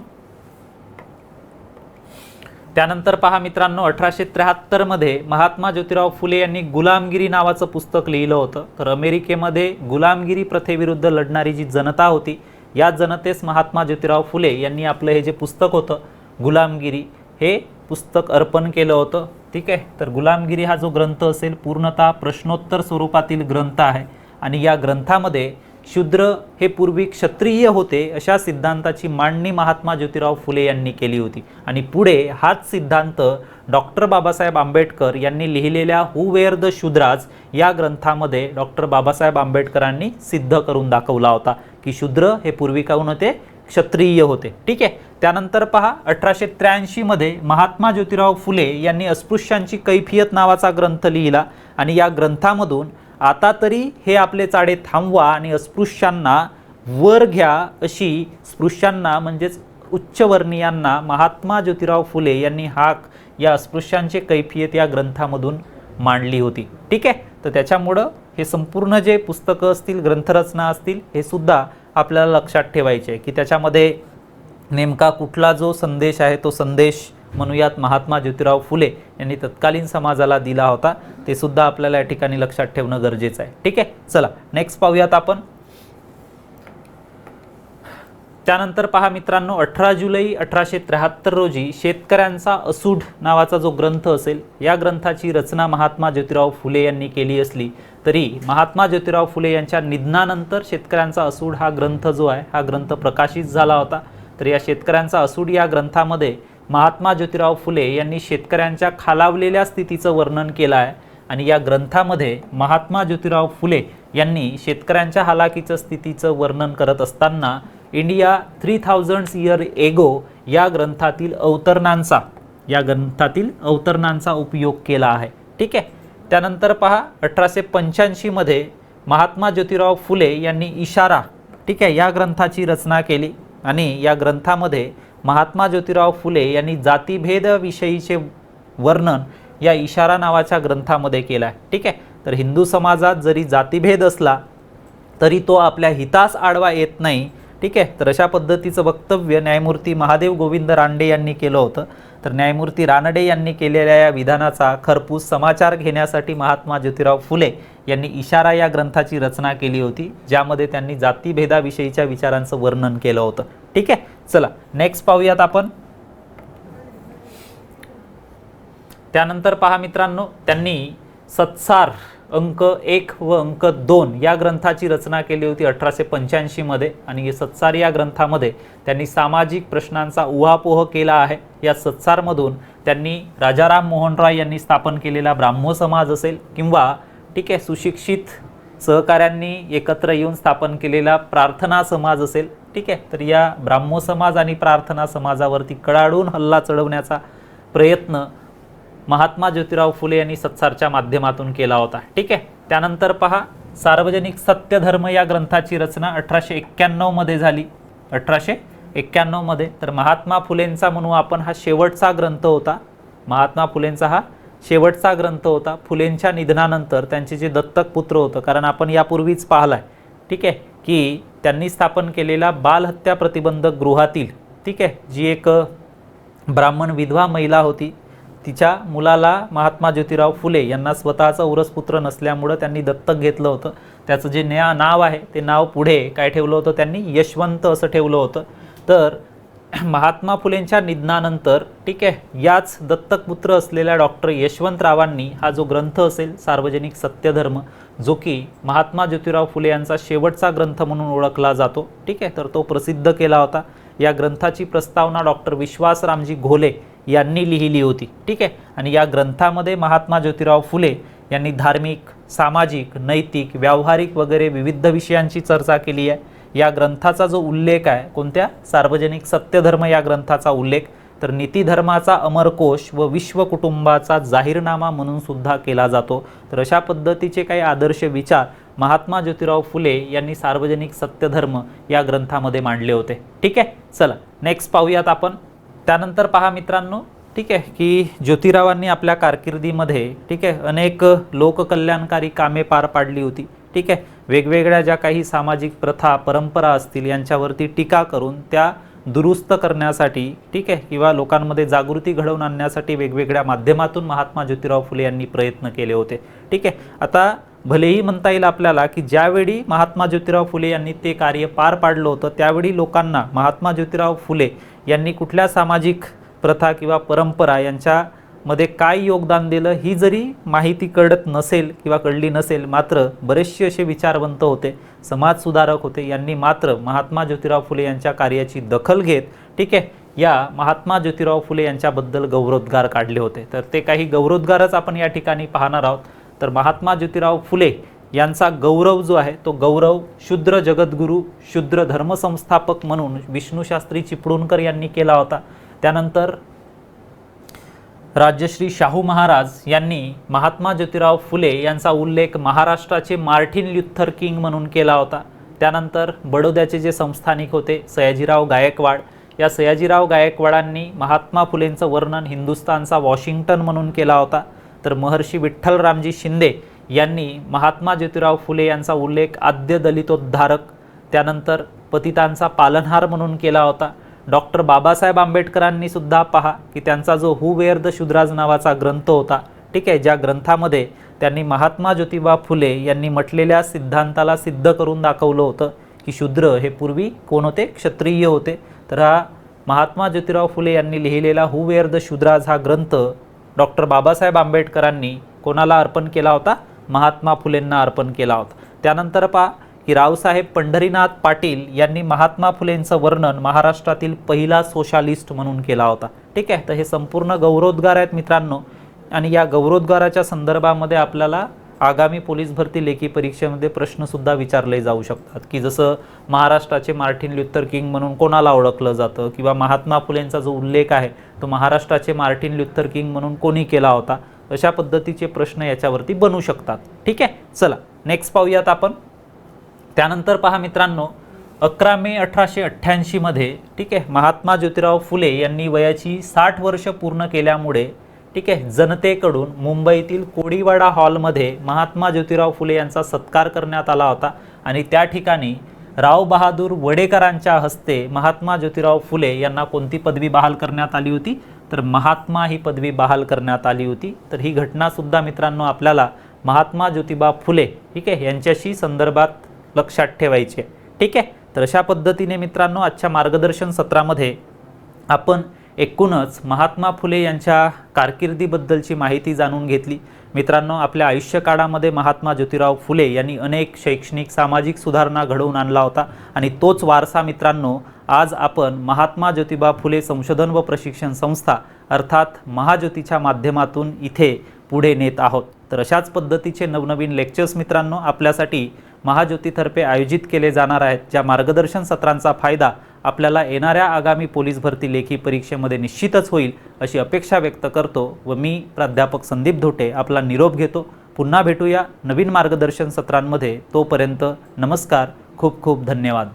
त्यानंतर पहा मित्रांनो 1873 मध्ये महात्मा ज्योतिराव फुले यांनी गुलामगिरी नावाचं पुस्तक लिहिलं होतं। तर अमेरिकेमध्ये गुलामगिरी प्रथेविरुद्ध लढणारी जी जनता होती या जनतेस महात्मा ज्योतिराव फुले यांनी आपलं हे जे पुस्तक होतं गुलामगिरी हे पुस्तक अर्पण केलं होतं। ठीक आहे, तर गुलामगिरी हा जो ग्रंथ असेल पूर्णतः प्रश्नोत्तर स्वरूपातील ग्रंथ आहे आणि या ग्रंथामध्ये शूद्र हे पूर्वी क्षत्रिय होते अशा सिद्धांताची मांडणी महात्मा ज्योतिराव फुले यांनी केली होती आणि पुढे हाच सिद्धांत डॉक्टर बाबासाहेब आंबेडकर यांनी लिहिलेल्या हू वेअर द शूद्राज या ग्रंथामध्ये डॉक्टर बाबासाहेब आंबेडकरांनी सिद्ध करून दाखवला होता की शूद्र हे पूर्वी काहून होते, क्षत्रिय होते। ठीक आहे, त्यानंतर पहा 1883 मध्ये महात्मा ज्योतिराव फुले यांनी अस्पृश्यांची कैफियत नावाचा ग्रंथ लिहिला आणि या ग्रंथामधून आता तरी हे आपले चाडे थांबवा आणि अस्पृश्यांना वर घ्या अशी स्पृश्यांना म्हणजेच उच्चवर्णीयांना महात्मा ज्योतिराव फुले यांनी हाक या अस्पृश्यांचे कैफियत या ग्रंथामधून मांडली होती। ठीक आहे, तर त्याच्यामुळं हे संपूर्ण जे पुस्तकं असतील ग्रंथरचना असतील हे सुद्धा आपल्याला लक्षात ठेवायचे की त्याच्यामध्ये नेमका कुठला जो संदेश आहे तो संदेश म्हणूयात महात्मा ज्योतिराव फुले यांनी तत्कालीन समाजाला दिला होता ते सुद्धा आपल्याला या ठिकाणी लक्षात ठेवणं गरजेचं आहे। ठीक आहे, चला नेक्स्ट पाहूयात आपण। त्यानंतर पहा मित्रांनो 18 जुलै 1873 रोजी शेतकऱ्यांचा असूड नावाचा जो ग्रंथ असेल या ग्रंथाची रचना महात्मा ज्योतिराव फुले यांनी केली असली तरी महात्मा ज्योतिराव फुले यांच्या निधनानंतर शेतकऱ्यांचा असूड हा ग्रंथ जो आहे हा ग्रंथ प्रकाशित झाला होता। तर या शेतकऱ्यांचा असूड या ग्रंथामध्ये महात्मा ज्योतिराव फुले यांनी शेतकऱ्यांच्या खालावलेल्या स्थितीचं वर्णन केलं आहे आणि या ग्रंथामध्ये महात्मा ज्योतिराव फुले यांनी शेतकऱ्यांच्या हालाकीच्या स्थितीचं वर्णन करत असताना इंडिया 3000 इयर एगो या ग्रंथातील अवतरणांचा उपयोग केला आहे। ठीक आहे, त्यानंतर पहा 1885 मध्ये महात्मा ज्योतिराव फुले यांनी इशारा ठीक आहे या ग्रंथाची रचना केली आणि या ग्रंथामध्ये महात्मा ज्योतिराव फुले यांनी जातीभेदाविषयीचे वर्णन या इशारा नावाच्या ग्रंथामध्ये केला आहे। ठीक आहे, तर हिंदू समाजात जरी जातीभेद असला तरी तो आपल्या हितास आडवा येत नाही। ठीक आहे, तर अशा पद्धतीचं वक्तव्य न्यायमूर्ती महादेव गोविंद रानडे यांनी केलं होतं। तर न्यायमूर्ती रानडे यांनी केलेल्या या विधानाचा खरपूस समाचार घेण्यासाठी महात्मा ज्योतिराव फुले यांनी इशारा या ग्रंथाची रचना केली होती, ज्यामध्ये त्यांनी जातीभेदाविषयीच्या विचारांचं वर्णन केलं होतं. ठीक आहे, चला नेक्स्ट पाहूयात आपण. त्यानंतर पहा मित्रांनो, त्यांनी सत्सार अंक 1 व अंक 2 या ग्रंथाची रचना केली होती 1885 मध्ये. आणि सत्सार या ग्रंथामध्ये त्यांनी सामाजिक प्रश्नांचा उहापोह केला आहे. या सत्सारमधून त्यांनी राजाराम मोहन रॉय यांनी स्थापन केलेला ब्राह्मो समाज असेल किंवा ठीक आहे सुशिक्षित सहकाऱ्यांनी एकत्र येऊन स्थापन केलेला प्रार्थना समाज असेल. ठीक आहे, तर या ब्राह्मो समाज आणि प्रार्थना समाजावरती कडाडून हल्ला चढवण्याचा प्रयत्न महात्मा ज्योतिराव फुले यांनी सत्सारच्या माध्यमातून केला होता. ठीक आहे, त्यानंतर पहा सार्वजनिक सत्यधर्म या ग्रंथाची रचना 1891 मध्ये झाली. 1891 मध्ये. तर महात्मा फुलेंचा म्हणू आपण हा शेवटचा ग्रंथ होता. महात्मा फुलेंचा हा शेवटचा ग्रंथ होता. फुलेंच्या निधनानंतर त्यांचे जे दत्तक पुत्र होतं, कारण आपण यापूर्वीच पाहिलाय ठीक आहे की त्यांनी स्थापन केलेला बालहत्या प्रतिबंधक गृहातील ठीक आहे जी एक ब्राह्मण विधवा महिला होती, तिच्या मुलाला महात्मा ज्योतिराव फुले यांना स्वतःचा उरसपुत्र नसल्यामुळं त्यांनी दत्तक घेतलं होतं. त्याचं जे नाव आहे ते नाव पुढे काय ठेवलं होतं त्यांनी, यशवंत असं ठेवलं होतं. तर महात्मा फुलेंच्या निधनानंतर ठीक आहे याच दत्तक पुत्र असलेल्या डॉक्टर यशवंतरावांनी हा जो ग्रंथ असेल सार्वजनिक सत्यधर्म, जो की महात्मा ज्योतिराव फुले यांचा शेवटचा ग्रंथ म्हणून ओळखला जातो. ठीक आहे, तर तो प्रसिद्ध केला होता. या ग्रंथाची प्रस्तावना डॉक्टर विश्वासरामजी घोले यांनी लिहिली होती. ठीक आहे, आणि या ग्रंथामध्ये महात्मा ज्योतिराव फुले यांनी धार्मिक, सामाजिक, नैतिक, व्यावहारिक वगैरे विविध विषयांची चर्चा केली आहे. या ग्रंथाचा जो उल्लेख आहे कोणत्या, सार्वजनिक सत्यधर्म या ग्रंथाचा उल्लेख तर नीतिधर्माचा अमरकोश व विश्व कुटुंबाचा जाहीरनामा म्हणून सुद्धा केला जातो. तर अशा पद्धतीचे काही आदर्श विचार महात्मा ज्योतिराव फुले यांनी सार्वजनिक सत्यधर्म या ग्रंथामध्ये मांडले होते. ठीक आहे, चला नेक्स्ट पाहूयात आपण. त्यानंतर पहा मित्रांनो ठीक आहे की ज्योतिरावांनी आपल्या कारकिर्दीमध्ये ठीक आहे अनेक लोककल्याणकारी कामे पार पाडली होती. ठीक आहे, वेगवेगळ्या ज्या काही सामाजिक प्रथा परंपरा असतील यांच्यावरती टीका करून त्या दुरुस्त करण्यासाठी ठीक आहे किंवा लोकांमध्ये जागृती घडवून आणण्यासाठी वेगवेगळ्या माध्यमातून महात्मा ज्योतिराव फुले यांनी प्रयत्न केले होते. ठीक आहे, आता भलेही म्हणता येईल आपल्याला की ज्यावेळी महात्मा ज्योतिराव फुले यांनी ते कार्य पार पाडलं होतं त्यावेळी लोकांना महात्मा ज्योतिराव फुले यांनी कुठल्या सामाजिक प्रथा किंवा परंपरा यांच्यामध्ये काय योगदान दिलं ही जरी माहिती कळत नसेल किंवा कळली नसेल, मात्र बरेचसे असे विचारवंत होते, समाजसुधारक होते, यांनी मात्र महात्मा ज्योतिराव फुले यांच्या कार्याची दखल घेत ठीक आहे या महात्मा ज्योतिराव फुले यांच्याबद्दल गौरवोद्गार काढले होते. तर ते काही गौरवोद्गारच आपण या ठिकाणी पाहणार आहोत. तर महात्मा ज्योतिराव फुले यांचा गौरव जो आहे तो गौरव शूद्र जगद्गुरू, शूद्र धर्मसंस्थापक म्हणून विष्णुशास्त्री चिपळूणकर यांनी केला होता. त्यानंतर राजश्री शाहू महाराज यांनी महात्मा ज्योतिराव फुले यांचा उल्लेख महाराष्ट्राचे मार्टिन ल्युथर किंग म्हणून केला होता. त्यानंतर बडोद्याचे जे संस्थानिक होते सयाजीराव गायकवाड, या सयाजीराव गायकवाडांनी महात्मा फुलेंचं वर्णन हिंदुस्थानचा वॉशिंग्टन म्हणून केला होता. तर महर्षी विठ्ठलरामजी शिंदे यांनी महात्मा ज्योतिराव फुले यांचा उल्लेख आद्य दलितोद्धारक, त्यानंतर पतितांचा पालनहार म्हणून केला होता. डॉक्टर बाबासाहेब आंबेडकरांनी सुद्धा पहा की त्यांचा जो हू वेअर द शूद्राज नावाचा ग्रंथ होता. ठीक आहे, ज्या ग्रंथामध्ये त्यांनी महात्मा ज्योतिबा फुले यांनी म्हटलेल्या सिद्धांताला सिद्ध करून दाखवलं होतं की शूद्र हे पूर्वी कोण होते, क्षत्रिय होते. तर हा महात्मा ज्योतिराव फुले यांनी लिहिलेला हू वेअर द शूद्राज हा ग्रंथ डॉक्टर बाबासाहेब आंबेडकरांनी कोणाला अर्पण केला होता, महात्मा फुलेंना अर्पण केला होता. त्यानंतर पहा की रावसाहेब पंढरीनाथ पाटील यांनी महात्मा फुलेंचं वर्णन महाराष्ट्रातील पहिला सोशालिस्ट म्हणून केला होता. ठीक आहे, तर हे संपूर्ण गौरवोद्गार आहेत मित्रांनो. आणि या गौरवोद्गाराच्या संदर्भामध्ये आपल्याला आगामी पोलीस भरती लेखी परीक्षेमध्ये प्रश्नसुद्धा विचारले जाऊ शकतात की जसं महाराष्ट्राचे मार्टिन ल्युथर किंग म्हणून कोणाला ओळखलं जातं किंवा महात्मा फुलेंचा जो उल्लेख आहे तो महाराष्ट्राचे मार्टिन ल्युथर किंग म्हणून कोणी केला होता, अशा पद्धतीचे प्रश्न याच्यावरती बनू शकतात. ठीक आहे, चला नेक्स्ट पाहूयात आपण. त्यानंतर पहा मित्रांनो 11 मे 1888 मध्ये ठीक आहे महात्मा ज्योतिराव फुले यांनी वयाची 60 वर्ष पूर्ण केल्यामुळे ठीक आहे जनतेकडून मुंबईतील कोडीवाडा हॉलमध्ये महात्मा ज्योतिराव फुले यांचा सत्कार करण्यात आला होता. आणि त्या ठिकाणी राव बहादूर वडेकरांच्या हस्ते महात्मा ज्योतिराव फुले यांना कोणती पदवी बहाल करण्यात आली होती, तर महात्मा ही पदवी बहाल करण्यात आली होती। तर ही घटनासुद्धा मित्रांनो आपल्याला महात्मा ज्योतिबा फुले ठीक आहे यांच्याशी संदर्भात लक्षात ठेवायची आहे। ठीक आहे, तर अशा पद्धतीने मित्रांनो आजच्या मार्गदर्शन सत्रामध्ये आपण एकूणच महात्मा फुले यांच्या कारकिर्दीबद्दलची माहिती जाणून घेतली। मित्रांनो, आपल्या आयुष्यकाळामध्ये महात्मा ज्योतिराव फुले यांनी अनेक शैक्षणिक सामाजिक सुधारणा घडवून आणला होता आणि तोच वारसा मित्रांनो आज आपण महात्मा ज्योतिबा फुले संशोधन व प्रशिक्षण संस्था अर्थात महाज्योतीच्या माध्यमातून इथे पुढे नेत आहोत। तर अशाच पद्धतीचे नवनवीन लेक्चर्स मित्रांनो आपल्यासाठी महाज्योतीतर्फे आयोजित केले जाणार आहेत, ज्या मार्गदर्शन सत्रांचा फायदा आपल्याला येणाऱ्या आगामी पोलीस भरती लेखी परीक्षेमध्ये निश्चितच होईल अशी अपेक्षा व्यक्त करतो व मी प्राध्यापक संदीप धोटे आपला निरोप घेतो। पुन्हा भेटूया नवीन मार्गदर्शन सत्रांमध्ये, तोपर्यंत नमस्कार, खूप खूप धन्यवाद।